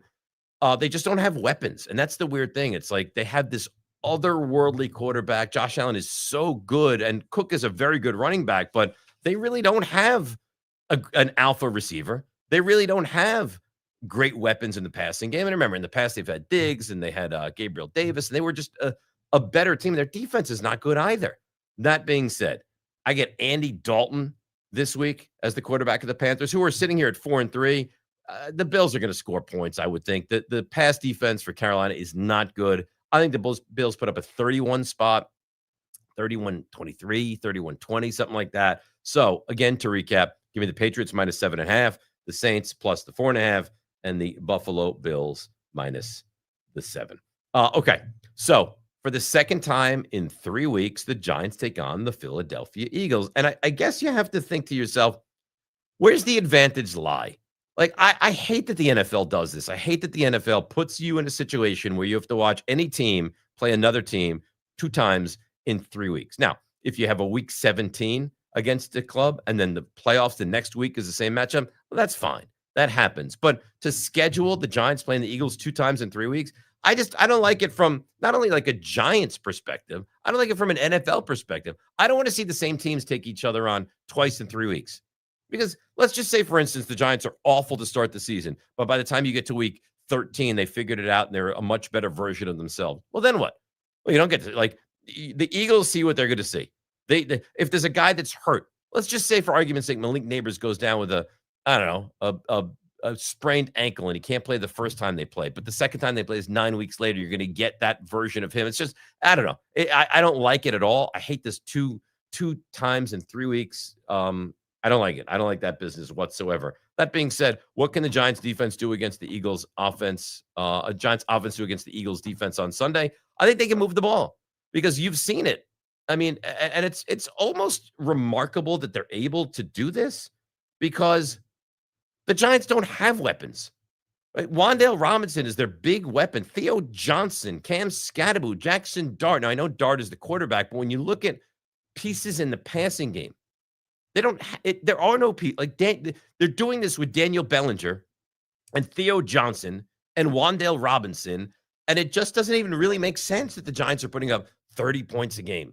They just don't have weapons, and that's the weird thing. It's like they have this otherworldly quarterback. Josh Allen is so good, and Cook is a very good running back, but they really don't have an alpha receiver. They really don't have great weapons in the passing game. And remember, in the past, they've had Diggs and they had Gabriel Davis, and they were just a better team. Their defense is not good either. That being said, I get Andy Dalton this week as the quarterback of the Panthers, who are sitting here at 4-3. The Bills are going to score points, I would think. The pass defense for Carolina is not good. I think the Bills put up a 31 spot, 31-23, 31-20, something like that. So, again, to recap, give me the Patriots minus 7.5, the Saints plus the 4.5, and the Buffalo Bills minus the 7. Okay, so for the second time in 3 weeks, the Giants take on the Philadelphia Eagles. And I guess you have to think to yourself, where's the advantage lie? Like, I hate that the NFL does this. I hate that the NFL puts you in a situation where you have to watch any team play another team 2 times in 3 weeks. Now, if you have a week 17 against a club and then the playoffs the next week is the same matchup, well, that's fine. That happens. But to schedule the Giants playing the Eagles 2 times in 3 weeks, I don't like it from not only like a Giants perspective, I don't like it from an NFL perspective. I don't want to see the same teams take each other on twice in 3 weeks. Because let's just say, for instance, the Giants are awful to start the season, but by the time you get to week 13, they figured it out and they're a much better version of themselves. Well, then what? Well, you don't get to, like, the Eagles see what they're going to see. They if there's a guy that's hurt, let's just say, for argument's sake, Malik Neighbors goes down with a sprained ankle and he can't play the first time they play, but the second time they play is 9 weeks later. You're going to get that version of him. It's just, I don't know. I don't like it at all. I hate this two times in 3 weeks. I don't like it. I don't like that business whatsoever. That being said, what can the Giants defense do against the Eagles offense? A Giants offense do against the Eagles defense on Sunday? I think they can move the ball because you've seen it. I mean, and it's almost remarkable that they're able to do this because the Giants don't have weapons. Right? Wan'Dale Robinson is their big weapon. Theo Johnson, Cam Scatterbo, Jackson Dart. Now, I know Dart is the quarterback, but when you look at pieces in the passing game, they don't. There are no people like they're doing this with Daniel Bellinger and Theo Johnson and Wan'Dale Robinson, and it just doesn't even really make sense that the Giants are putting up 30 points a game.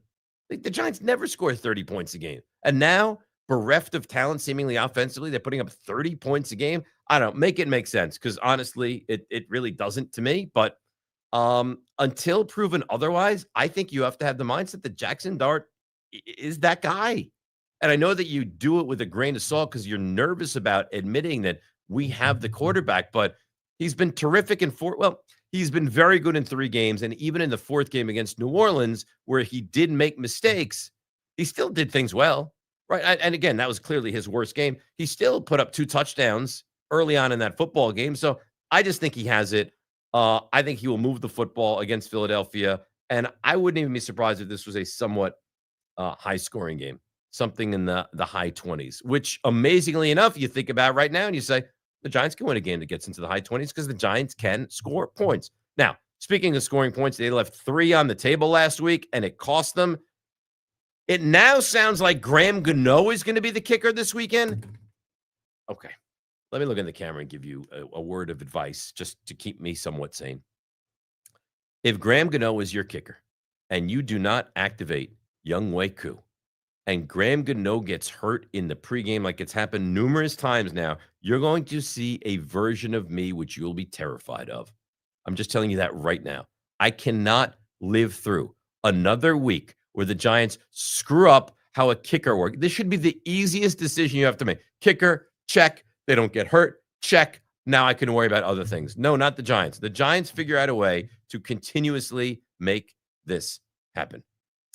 Like, the Giants never score 30 points a game, and now, bereft of talent, seemingly offensively, they're putting up 30 points a game. I don't make it make sense because honestly, it really doesn't to me. But until proven otherwise, I think you have to have the mindset that Jackson Dart is that guy. And I know that you do it with a grain of salt because you're nervous about admitting that we have the quarterback, but he's been terrific in he's been very good in 3 games. And even in the 4th game against New Orleans, where he did make mistakes, he still did things well, right? And again, that was clearly his worst game. He still put up 2 touchdowns early on in that football game. So I just think he has it. I think he will move the football against Philadelphia. And I wouldn't even be surprised if this was a somewhat high-scoring game, something in the high 20s, which amazingly enough, you think about right now and you say, the Giants can win a game that gets into the high 20s because the Giants can score points. Now, speaking of scoring points, they left 3 on the table last week, and it cost them. It now sounds like Graham Gano is going to be the kicker this weekend. Okay. Let me look in the camera and give you a word of advice just to keep me somewhat sane. If Graham Gano is your kicker and you do not activate Younghoe Koo, and Graham Gano gets hurt in the pregame like it's happened numerous times now, you're going to see a version of me which you'll be terrified of. I'm just telling you that right now. I cannot live through another week where the Giants screw up how a kicker works. This should be the easiest decision you have to make. Kicker, check. They don't get hurt, check. Now I can worry about other things. No, not the Giants. The Giants figure out a way to continuously make this happen.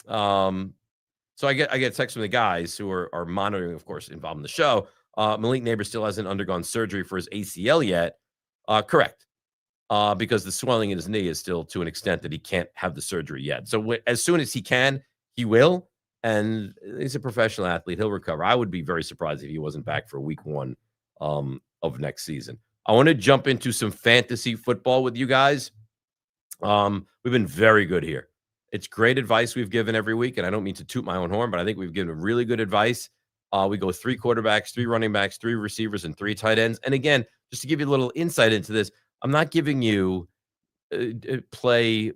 So I get texts from the guys who are monitoring, of course, involved in the show. Malik Neighbor still hasn't undergone surgery for his ACL yet. Correct. Because the swelling in his knee is still to an extent that he can't have the surgery yet. So as soon as he can, he will. And he's a professional athlete. He'll recover. I would be very surprised if he wasn't back for week 1 of next season. I want to jump into some fantasy football with you guys. We've been very good here. It's great advice we've given every week, and I don't mean to toot my own horn, but I think we've given really good advice. We go 3 quarterbacks, 3 running backs, 3 receivers, and 3 tight ends. And again, just to give you a little insight into this, I'm not giving you play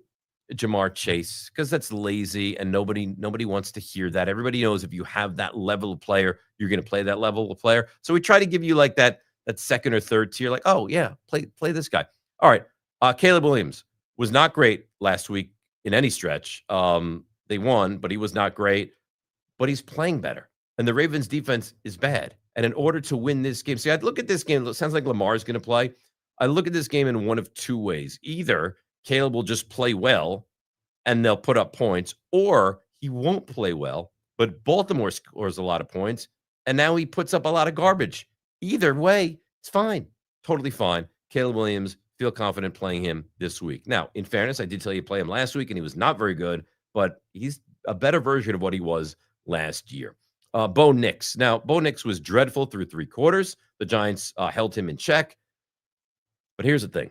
Jamar Chase because that's lazy and nobody wants to hear that. Everybody knows if you have that level of player, you're going to play that level of player. So we try to give you like that 2nd or 3rd tier, like, oh yeah, play this guy. All right. Caleb Williams was not great last week in any stretch. They won, but he was not great, but he's playing better. And the Ravens defense is bad. And in order to win this game, see, I'd look at this game. It sounds like Lamar's going to play. I look at this game in one of 2 ways. Either Caleb will just play well and they'll put up points, or he won't play well, but Baltimore scores a lot of points, and now he puts up a lot of garbage. Either way, it's fine. Totally fine. Caleb Williams, feel confident playing him this week. Now, in fairness, I did tell you to play him last week, and he was not very good, but he's a better version of what he was last year. Bo Nix. Now, Bo Nix was dreadful through 3 quarters. The Giants held him in check. But here's the thing.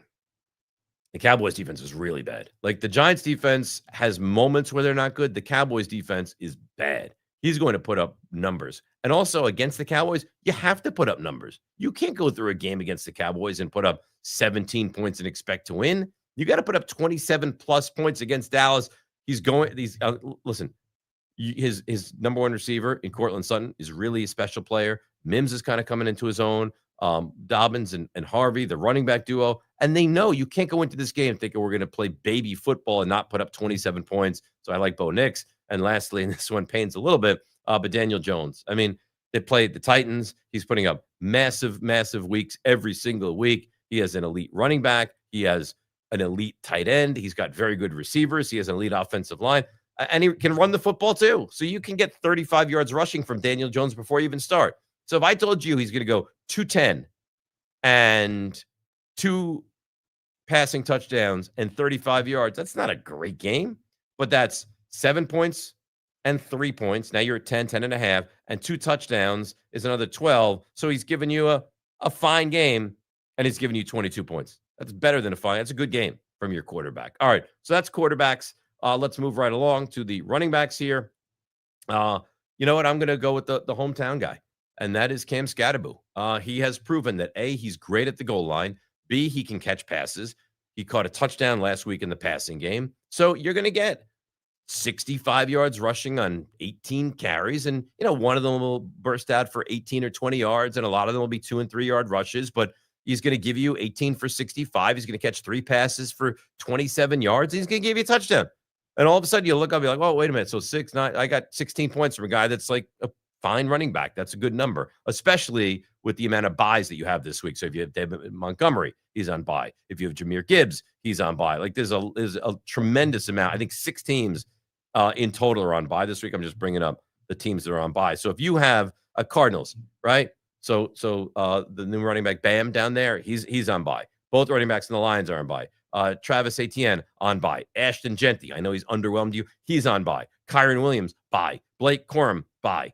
The Cowboys defense is really bad. Like, the Giants defense has moments where they're not good. The Cowboys defense is bad. He's going to put up numbers. And also against the Cowboys, you have to put up numbers. You can't go through a game against the Cowboys and put up 17 points and expect to win. You got to put up 27 plus points against Dallas. Listen, his number 1 receiver in Cortland Sutton is really a special player. Mims is kind of coming into his own. Dobbins and Harvey, the running back duo, and they know you can't go into this game thinking we're going to play baby football and not put up 27 points. So I like Bo Nix. And lastly, and this one pains a little bit, but Daniel Jones. I mean, they played the Titans. He's putting up massive weeks every single week. He has an elite running back. He has an elite tight end. He's got very good receivers. He has an elite offensive line. And he can run the football too. So you can get 35 yards rushing from Daniel Jones before you even start. So if I told you he's going to go 210 and 2 passing touchdowns and 35 yards, that's not a great game, but that's 7 points and 3 points. Now you're at 10 and a half, and 2 touchdowns is another 12. So he's giving you a fine game, and he's giving you 22 points. That's better than a fine. That's a good game from your quarterback. All right, so that's quarterbacks. Let's move right along to the running backs here. You know what? I'm going to go with the hometown guy, and that is Cam Scatterbo. He has proven that, A, he's great at the goal line. B, he can catch passes. He caught a touchdown last week in the passing game. So you're going to get 65 yards rushing on 18 carries. And, one of them will burst out for 18 or 20 yards, and a lot of them will be 2 and 3 yard rushes. But he's going to give you 18 for 65. He's going to catch 3 passes for 27 yards. He's going to give you a touchdown. And all of a sudden you look up, you're like, oh, wait a minute. So 6, 9, I got 16 points from a guy that's like a fine running back. That's a good number, especially with the amount of buys that you have this week. So if you have David Montgomery, he's on buy. If you have Jahmyr Gibbs, he's on buy. Like there's a tremendous amount. I think 6 teams in total are on buy this week. I'm just bringing up the teams that are on buy. So if you have a Cardinals, right? So the new running back Bam down there, he's on buy. Both running backs in the Lions are on buy. Travis Etienne on buy. Ashton Genty, I know he's underwhelmed you. He's on buy. Kyron Williams, buy. Blake Corum, buy.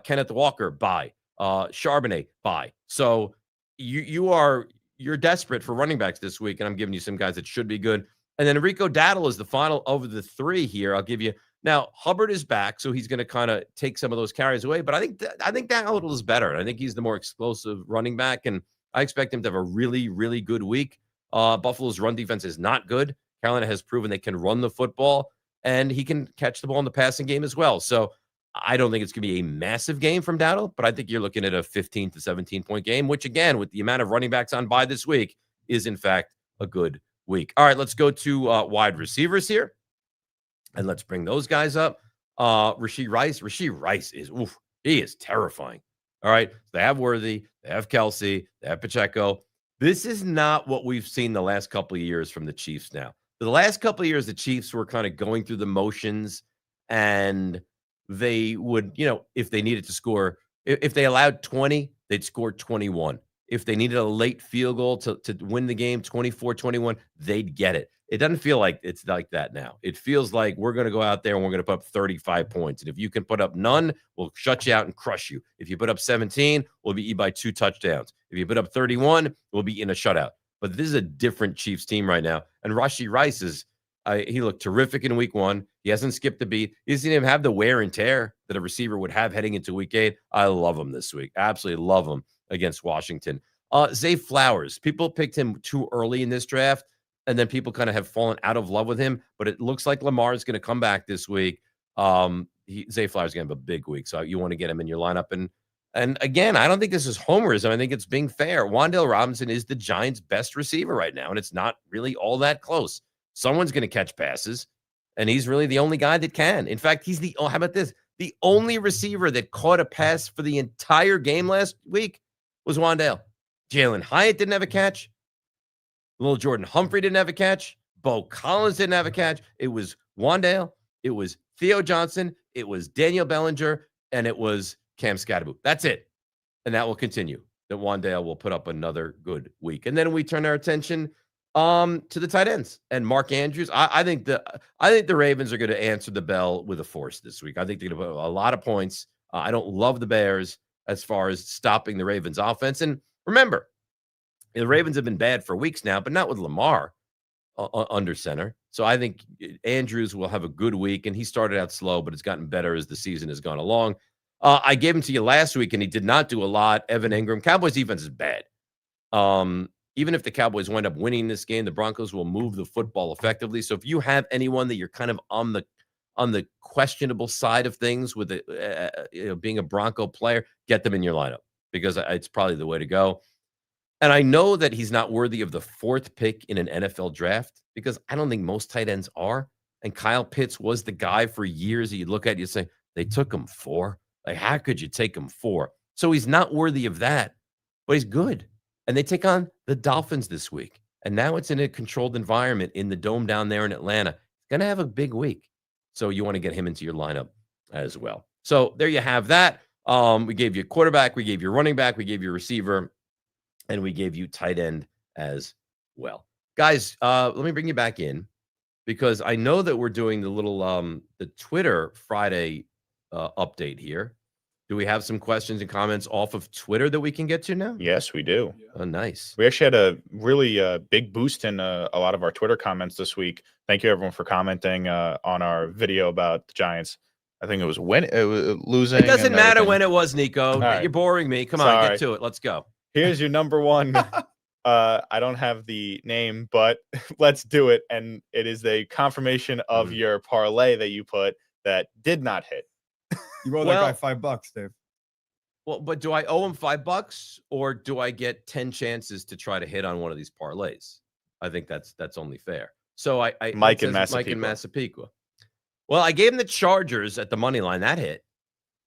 Kenneth Walker, buy. Charbonnet, buy. So you're desperate for running backs this week, and I'm giving you some guys that should be good. And then Rico Daddle is the final over the 3 here. I'll give you now. Hubbard is back, so he's going to kind of take some of those carries away. But I think Daddle is better. I think he's the more explosive running back, and I expect him to have a really, really good week. Buffalo's run defense is not good. Carolina has proven they can run the football, and he can catch the ball in the passing game as well. So I don't think it's going to be a massive game from Daddle, but I think you're looking at a 15 to 17-point game, which, again, with the amount of running backs on bye this week, is, in fact, a good week. All right, let's go to wide receivers here, and let's bring those guys up. Rashee Rice he is terrifying. All right, they have Worthy, they have Kelsey, they have Pacheco. This is not what we've seen the last couple of years from the Chiefs now. The last couple of years, the Chiefs were kind of going through the motions, and they would, if they needed to score, if they allowed 20, they'd score 21. If they needed a late field goal to win the game, 24-21, they'd get it. It doesn't feel like it's like that now. It feels like we're going to go out there and we're going to put up 35 points. And if you can put up none, we'll shut you out and crush you. If you put up 17, we'll beat you by 2 touchdowns. If you put up 31, we'll be in a shutout. But this is a different Chiefs team right now. And Rashee Rice he looked terrific in week 1. He hasn't skipped a beat. He doesn't even have the wear and tear that a receiver would have heading into week 8. I love him this week. Absolutely love him against Washington. Zay Flowers. People picked him too early in this draft, and then people kind of have fallen out of love with him. But it looks like Lamar is going to come back this week. Zay Flowers is going to have a big week, so you want to get him in your lineup. And again, I don't think this is homerism. I think it's being fair. Wan'Dale Robinson is the Giants' best receiver right now, and it's not really all that close. Someone's going to catch passes, and he's really the only guy that can. In fact, he's how about this? The only receiver that caught a pass for the entire game last week was Wan'Dale. Jalen Hyatt didn't have a catch. Little Jordan Humphrey didn't have a catch. Bo Collins didn't have a catch. It was Wan'Dale. It was Theo Johnson. It was Daniel Bellinger. And it was Cam Scatterboot. That's it. And that will continue. That Wan'Dale will put up another good week. And then we turn our attention to the tight ends. And Mark Andrews. I think the Ravens are going to answer the bell with a force this week. I think they're going to put a lot of points. I don't love the Bears as far as stopping the Ravens offense. And remember, the Ravens have been bad for weeks now, but not with Lamar under center. So I think Andrews will have a good week, and he started out slow, but it's gotten better as the season has gone along. I gave him to you last week, and he did not do a lot. Evan Ingram. Cowboys defense is bad. Even if the Cowboys wind up winning this game, the Broncos will move the football effectively. So if you have anyone that you're kind of on the questionable side of things with being a Bronco player, get them in your lineup, because it's probably the way to go. And I know that he's not worthy of the 4th pick in an NFL draft, because I don't think most tight ends are. And Kyle Pitts was the guy for years that you look at, you say, they took him 4. Like, how could you take him 4? So he's not worthy of that, but he's good. And they take on the Dolphins this week. And now it's in a controlled environment in the Dome down there in Atlanta. He's going to have a big week. So you want to get him into your lineup as well. So there you have that. We gave you quarterback, we gave you running back, we gave you receiver, and we gave you tight end as well. Guys, let me bring you back in, because I know that we're doing the little the Twitter Friday update here. Do we have some questions and comments off of Twitter that we can get to now? Yes, we do. Oh, nice. We actually had a really big boost in a lot of our Twitter comments this week. Thank you, everyone, for commenting on our video about the Giants. I think it was when it was losing. It doesn't matter when it was, Nico. Right. You're boring me. Come on, get to it. Let's go. Here's your number one. I don't have the name, but let's do it. And it is a confirmation of your parlay that you put that did not hit. You owe that guy $5, Dave. Well, but do I owe him $5, or do I get 10 chances to try to hit on one of these parlays? I think that's only fair. So Mike in Massapequa. Well, I gave him the Chargers at the money line. That hit.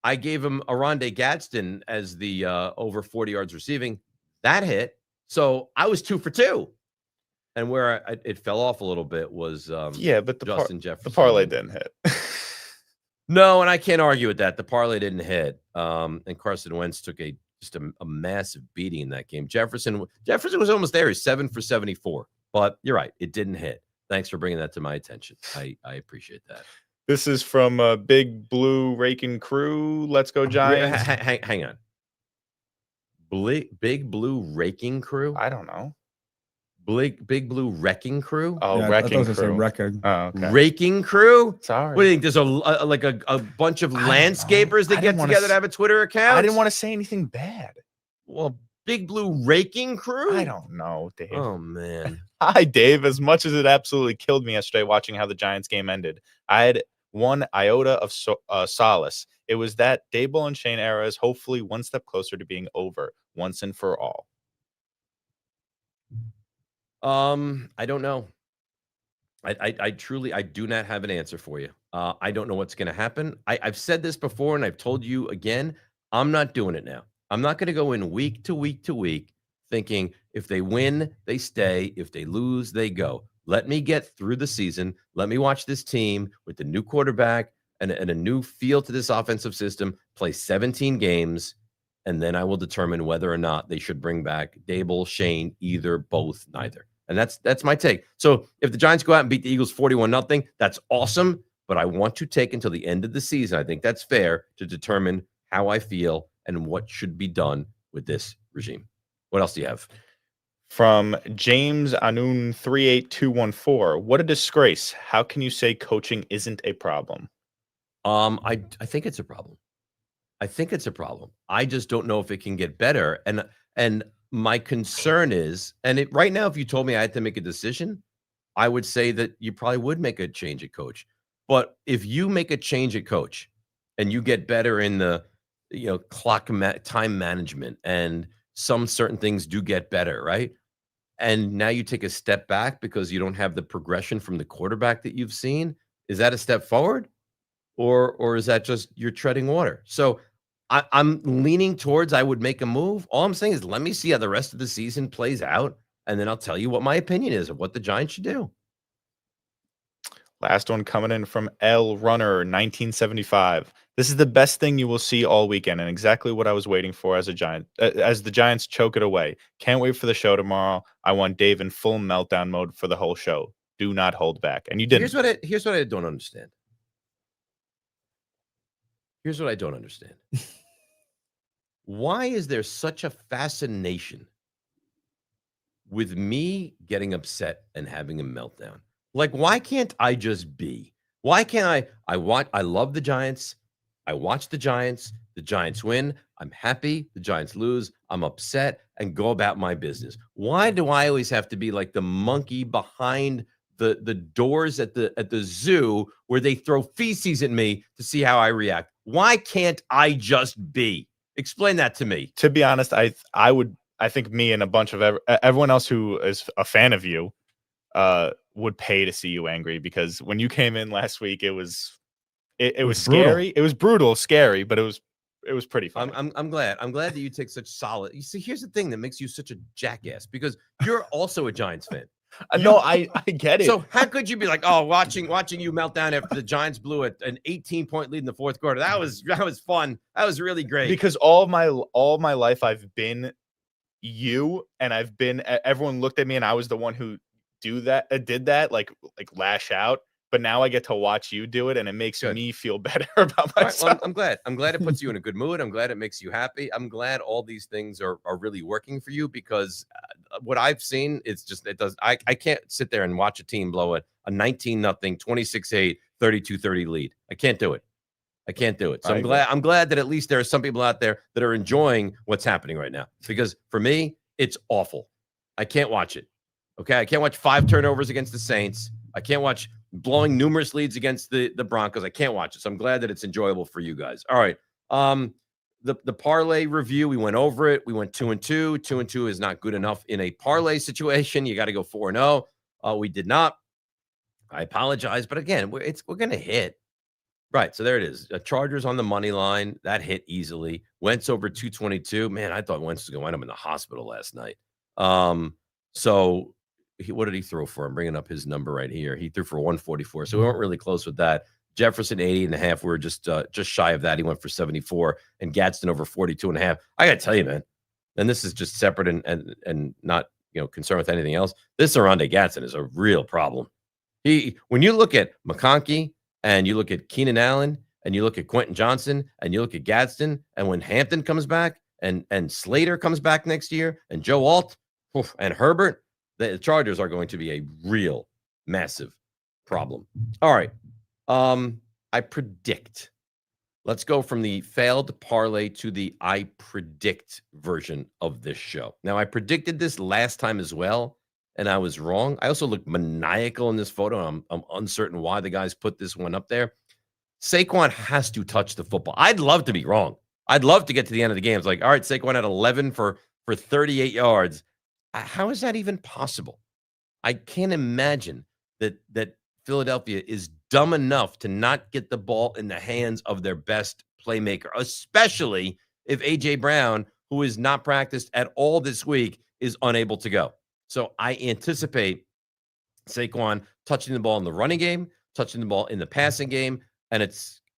I gave him Aronde Gadsden as the over 40 yards receiving. That hit. So I was 2 for 2. And where it fell off a little bit was yeah, but Justin Jefferson. The parlay didn't hit. No, and I can't argue with that. The parlay didn't hit. And Carson Wentz took just a massive beating in that game. Jefferson was almost there. He's 7 for 74. But you're right. It didn't hit. Thanks for bringing that to my attention. I appreciate that. This is from Big Blue Raking Crew. Let's go Giants. Hang on. Big Blue Raking Crew? I don't know. Big Blue Wrecking Crew? Oh, Yeah, Wrecking I thought it Crew. was wrecking. Oh, okay. Raking Crew? Sorry. What do you think? There's a bunch of landscapers that get together to have a Twitter account? I didn't want to say anything bad. Well, Big Blue Raking Crew? I don't know, Dave. Oh, man. Hi, Dave. As much as it absolutely killed me yesterday watching how the Giants game ended, I had one iota of solace. It was that Daboll and Shane era is hopefully one step closer to being over once and for all. I don't know. I truly do not have an answer for you. I don't know what's going to happen. I've said this before, and I've told you again, I'm not doing it now. I'm not going to go in week to week to week thinking if they win, they stay. If they lose, they go. Let me get through the season. Let me watch this team with the new quarterback and a new feel to this offensive system, play 17 games, and then I will determine whether or not they should bring back Daboll, Shane, either, both, neither. And that's my take. So if the Giants go out and beat the Eagles 41-0, that's awesome. But I want to take until the end of the season. I think that's fair to determine how I feel and what should be done with this regime. What else do you have? From James Anun 38214. What a disgrace. How can you say coaching isn't a problem? I think it's a problem. I think it's a problem. I just don't know if it can get better. And my concern is, right now, if you told me I had to make a decision, I would say that you probably would make a change at coach. But if you make a change at coach and you get better in the, time management, and some certain things do get better, right? And now you take a step back because you don't have the progression from the quarterback that you've seen. Is that a step forward? Or is that just you're treading water? So I'm leaning towards I would make a move. All I'm saying is let me see how the rest of the season plays out, and then I'll tell you what my opinion is of what the Giants should do. Last one coming in from L Runner 1975. This is the best thing you will see all weekend, and exactly what I was waiting for as a Giant. As the Giants choke it away. Can't wait for the show tomorrow. I want Dave in full meltdown mode for the whole show. Do not hold back. And you didn't. Here's what I don't understand. Here's what I don't understand. Why is there such a fascination with me getting upset and having a meltdown? Like, why can't I just be? Why can't I love the Giants. I watch the Giants. The Giants win. I'm happy. The Giants lose. I'm upset and go about my business. Why do I always have to be like the monkey behind the doors at the zoo where they throw feces at me to see how I react? Why can't I just be? Explain that to me. To be honest, I think me and a bunch of everyone else who is a fan of you would pay to see you angry, because when you came in last week, it was scary. It was brutal, scary, but it was pretty fun. I'm glad that you take such solid. You see, here's the thing that makes you such a jackass, because you're also a Giants fan. No, I get it. So how could you be like, oh, watching you melt down after the Giants blew an 18-point lead in the fourth quarter? That was fun. That was really great. Because all my life I've been you, and everyone looked at me and I was the one who did that, like lash out. But now I get to watch you do it, and it makes me feel better about myself. Right, well, I'm glad it puts you in a good mood. I'm glad it makes you happy. I'm glad all these things are really working for you, because what I've seen, I can't sit there and watch a team blow a 19-0, 26-8, 32-30 lead. I can't do it. So I'm glad that at least there are some people out there that are enjoying what's happening right now, because for me, it's awful. I can't watch it. Okay. I can't watch 5 turnovers against the Saints. I can't watch blowing numerous leads against the Broncos. I can't watch it. So I'm glad that it's enjoyable for you guys. All right. The parlay review, we went over it. We went 2-2. 2-2 is not good enough in a parlay situation. You got to go 4-0. We did not. I apologize, but again, we're going to hit. Right. So there it is. Chargers on the money line. That hit easily. Wentz over 222. Man, I thought Wentz was going to wind up in the hospital last night. So what did he throw for? I'm bringing up his number right here. He threw for 144. So we weren't really close with that. Jefferson 80.5. We were just shy of that. He went for 74, and Gadsden over 42.5. I got to tell you, man, and this is just separate and not concerned with anything else. This Oronde Gadsden is a real problem. When you look at McConkey and you look at Keenan Allen and you look at Quentin Johnson and you look at Gadsden, and when Hampton comes back and Slater comes back next year and Joe Alt and Herbert, the Chargers are going to be a real massive problem. All right. I predict. Let's go from the failed parlay to the I predict version of this show. Now, I predicted this last time as well, and I was wrong. I also look maniacal in this photo. I'm uncertain why the guys put this one up there. Saquon has to touch the football. I'd love to be wrong. I'd love to get to the end of the game. It's like, all right, Saquon had 11 for 38 yards. How is that even possible? I can't imagine that Philadelphia is dumb enough to not get the ball in the hands of their best playmaker, especially if A.J. Brown, who is not practiced at all this week, is unable to go. So I anticipate Saquon touching the ball in the running game, touching the ball in the passing game, and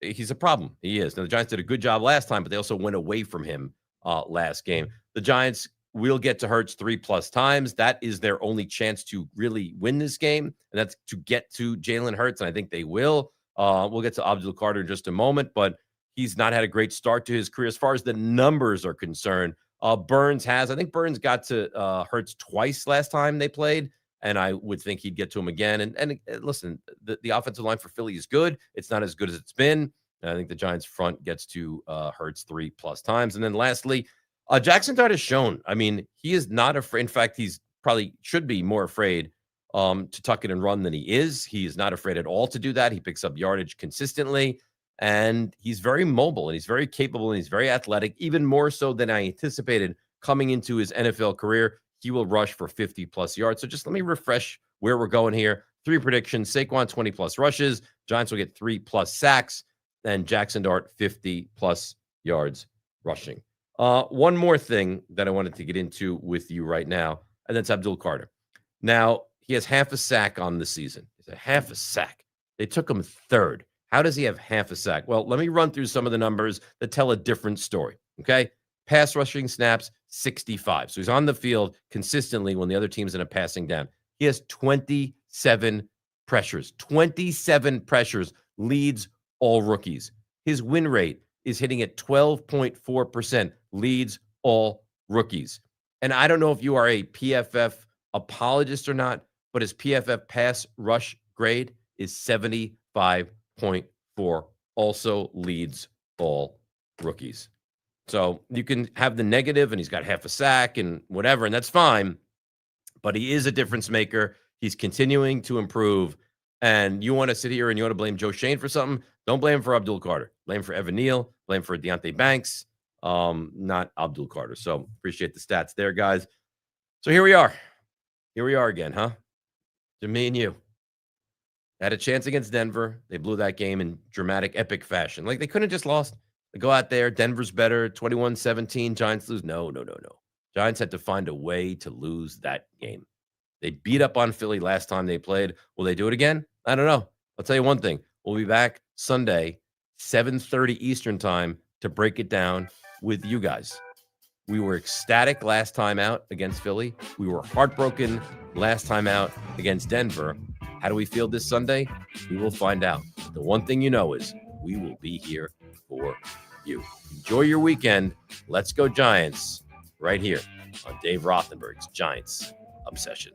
he's a problem. He is. Now, the Giants did a good job last time, but they also went away from him last game. The Giants will get to Hurts 3+ times. That is their only chance to really win this game, and that's to get to Jalen Hurts, and I think they will. We'll get to Abdul Carter in just a moment, but he's not had a great start to his career as far as the numbers are concerned. Burns has. I think Burns got to Hurts twice last time they played, and I would think he'd get to him again. And listen, the offensive line for Philly is good. It's not as good as it's been. And I think the Giants front gets to Hurts 3+ times. And then lastly, Jackson Dart has shown, I mean, he is not afraid. In fact, he's probably should be more afraid to tuck it and run than he is. He is not afraid at all to do that. He picks up yardage consistently, and he's very mobile, and he's very capable, and he's very athletic, even more so than I anticipated coming into his NFL career. He will rush for 50+ yards. So just let me refresh where we're going here. 3 predictions: Saquon 20+ rushes, Giants will get 3+ sacks, and Jackson Dart 50+ yards rushing. One more thing that I wanted to get into with you right now, and that's Abdul Carter. Now, he has half a sack on the season. He's a half a sack. They took him 3rd. How does he have half a sack? Well, let me run through some of the numbers that tell a different story, okay? Pass rushing snaps, 65. So he's on the field consistently when the other team's in a passing down. He has 27 pressures. 27 pressures, leads all rookies. His win rate is hitting at 12.4%, leads all rookies. And I don't know if you are a PFF apologist or not, but his PFF pass rush grade is 75.4, also leads all rookies. So you can have the negative, and he's got half a sack and whatever, and that's fine, but he is a difference maker. He's continuing to improve, and you want to sit here and you want to blame Joe Shane for something? Don't blame him for Abdul Carter. Blame for Evan Neal. Blame for Deonte Banks, not Abdul Carter. So appreciate the stats there, guys. So here we are. Here we are again, huh? To me and you. Had a chance against Denver. They blew that game in dramatic, epic fashion. Like, they couldn't have just lost. They go out there. Denver's better. 21-17. Giants lose. No. Giants had to find a way to lose that game. They beat up on Philly last time they played. Will they do it again? I don't know. I'll tell you one thing. We'll be back Sunday, 7:30 Eastern time, to break it down with you guys. We were ecstatic last time out against Philly. We were heartbroken last time out against Denver. How do we feel this Sunday? We will find out. The one thing you know is we will be here for you. Enjoy your weekend. Let's go Giants, right here on Dave Rothenberg's Giants Obsession.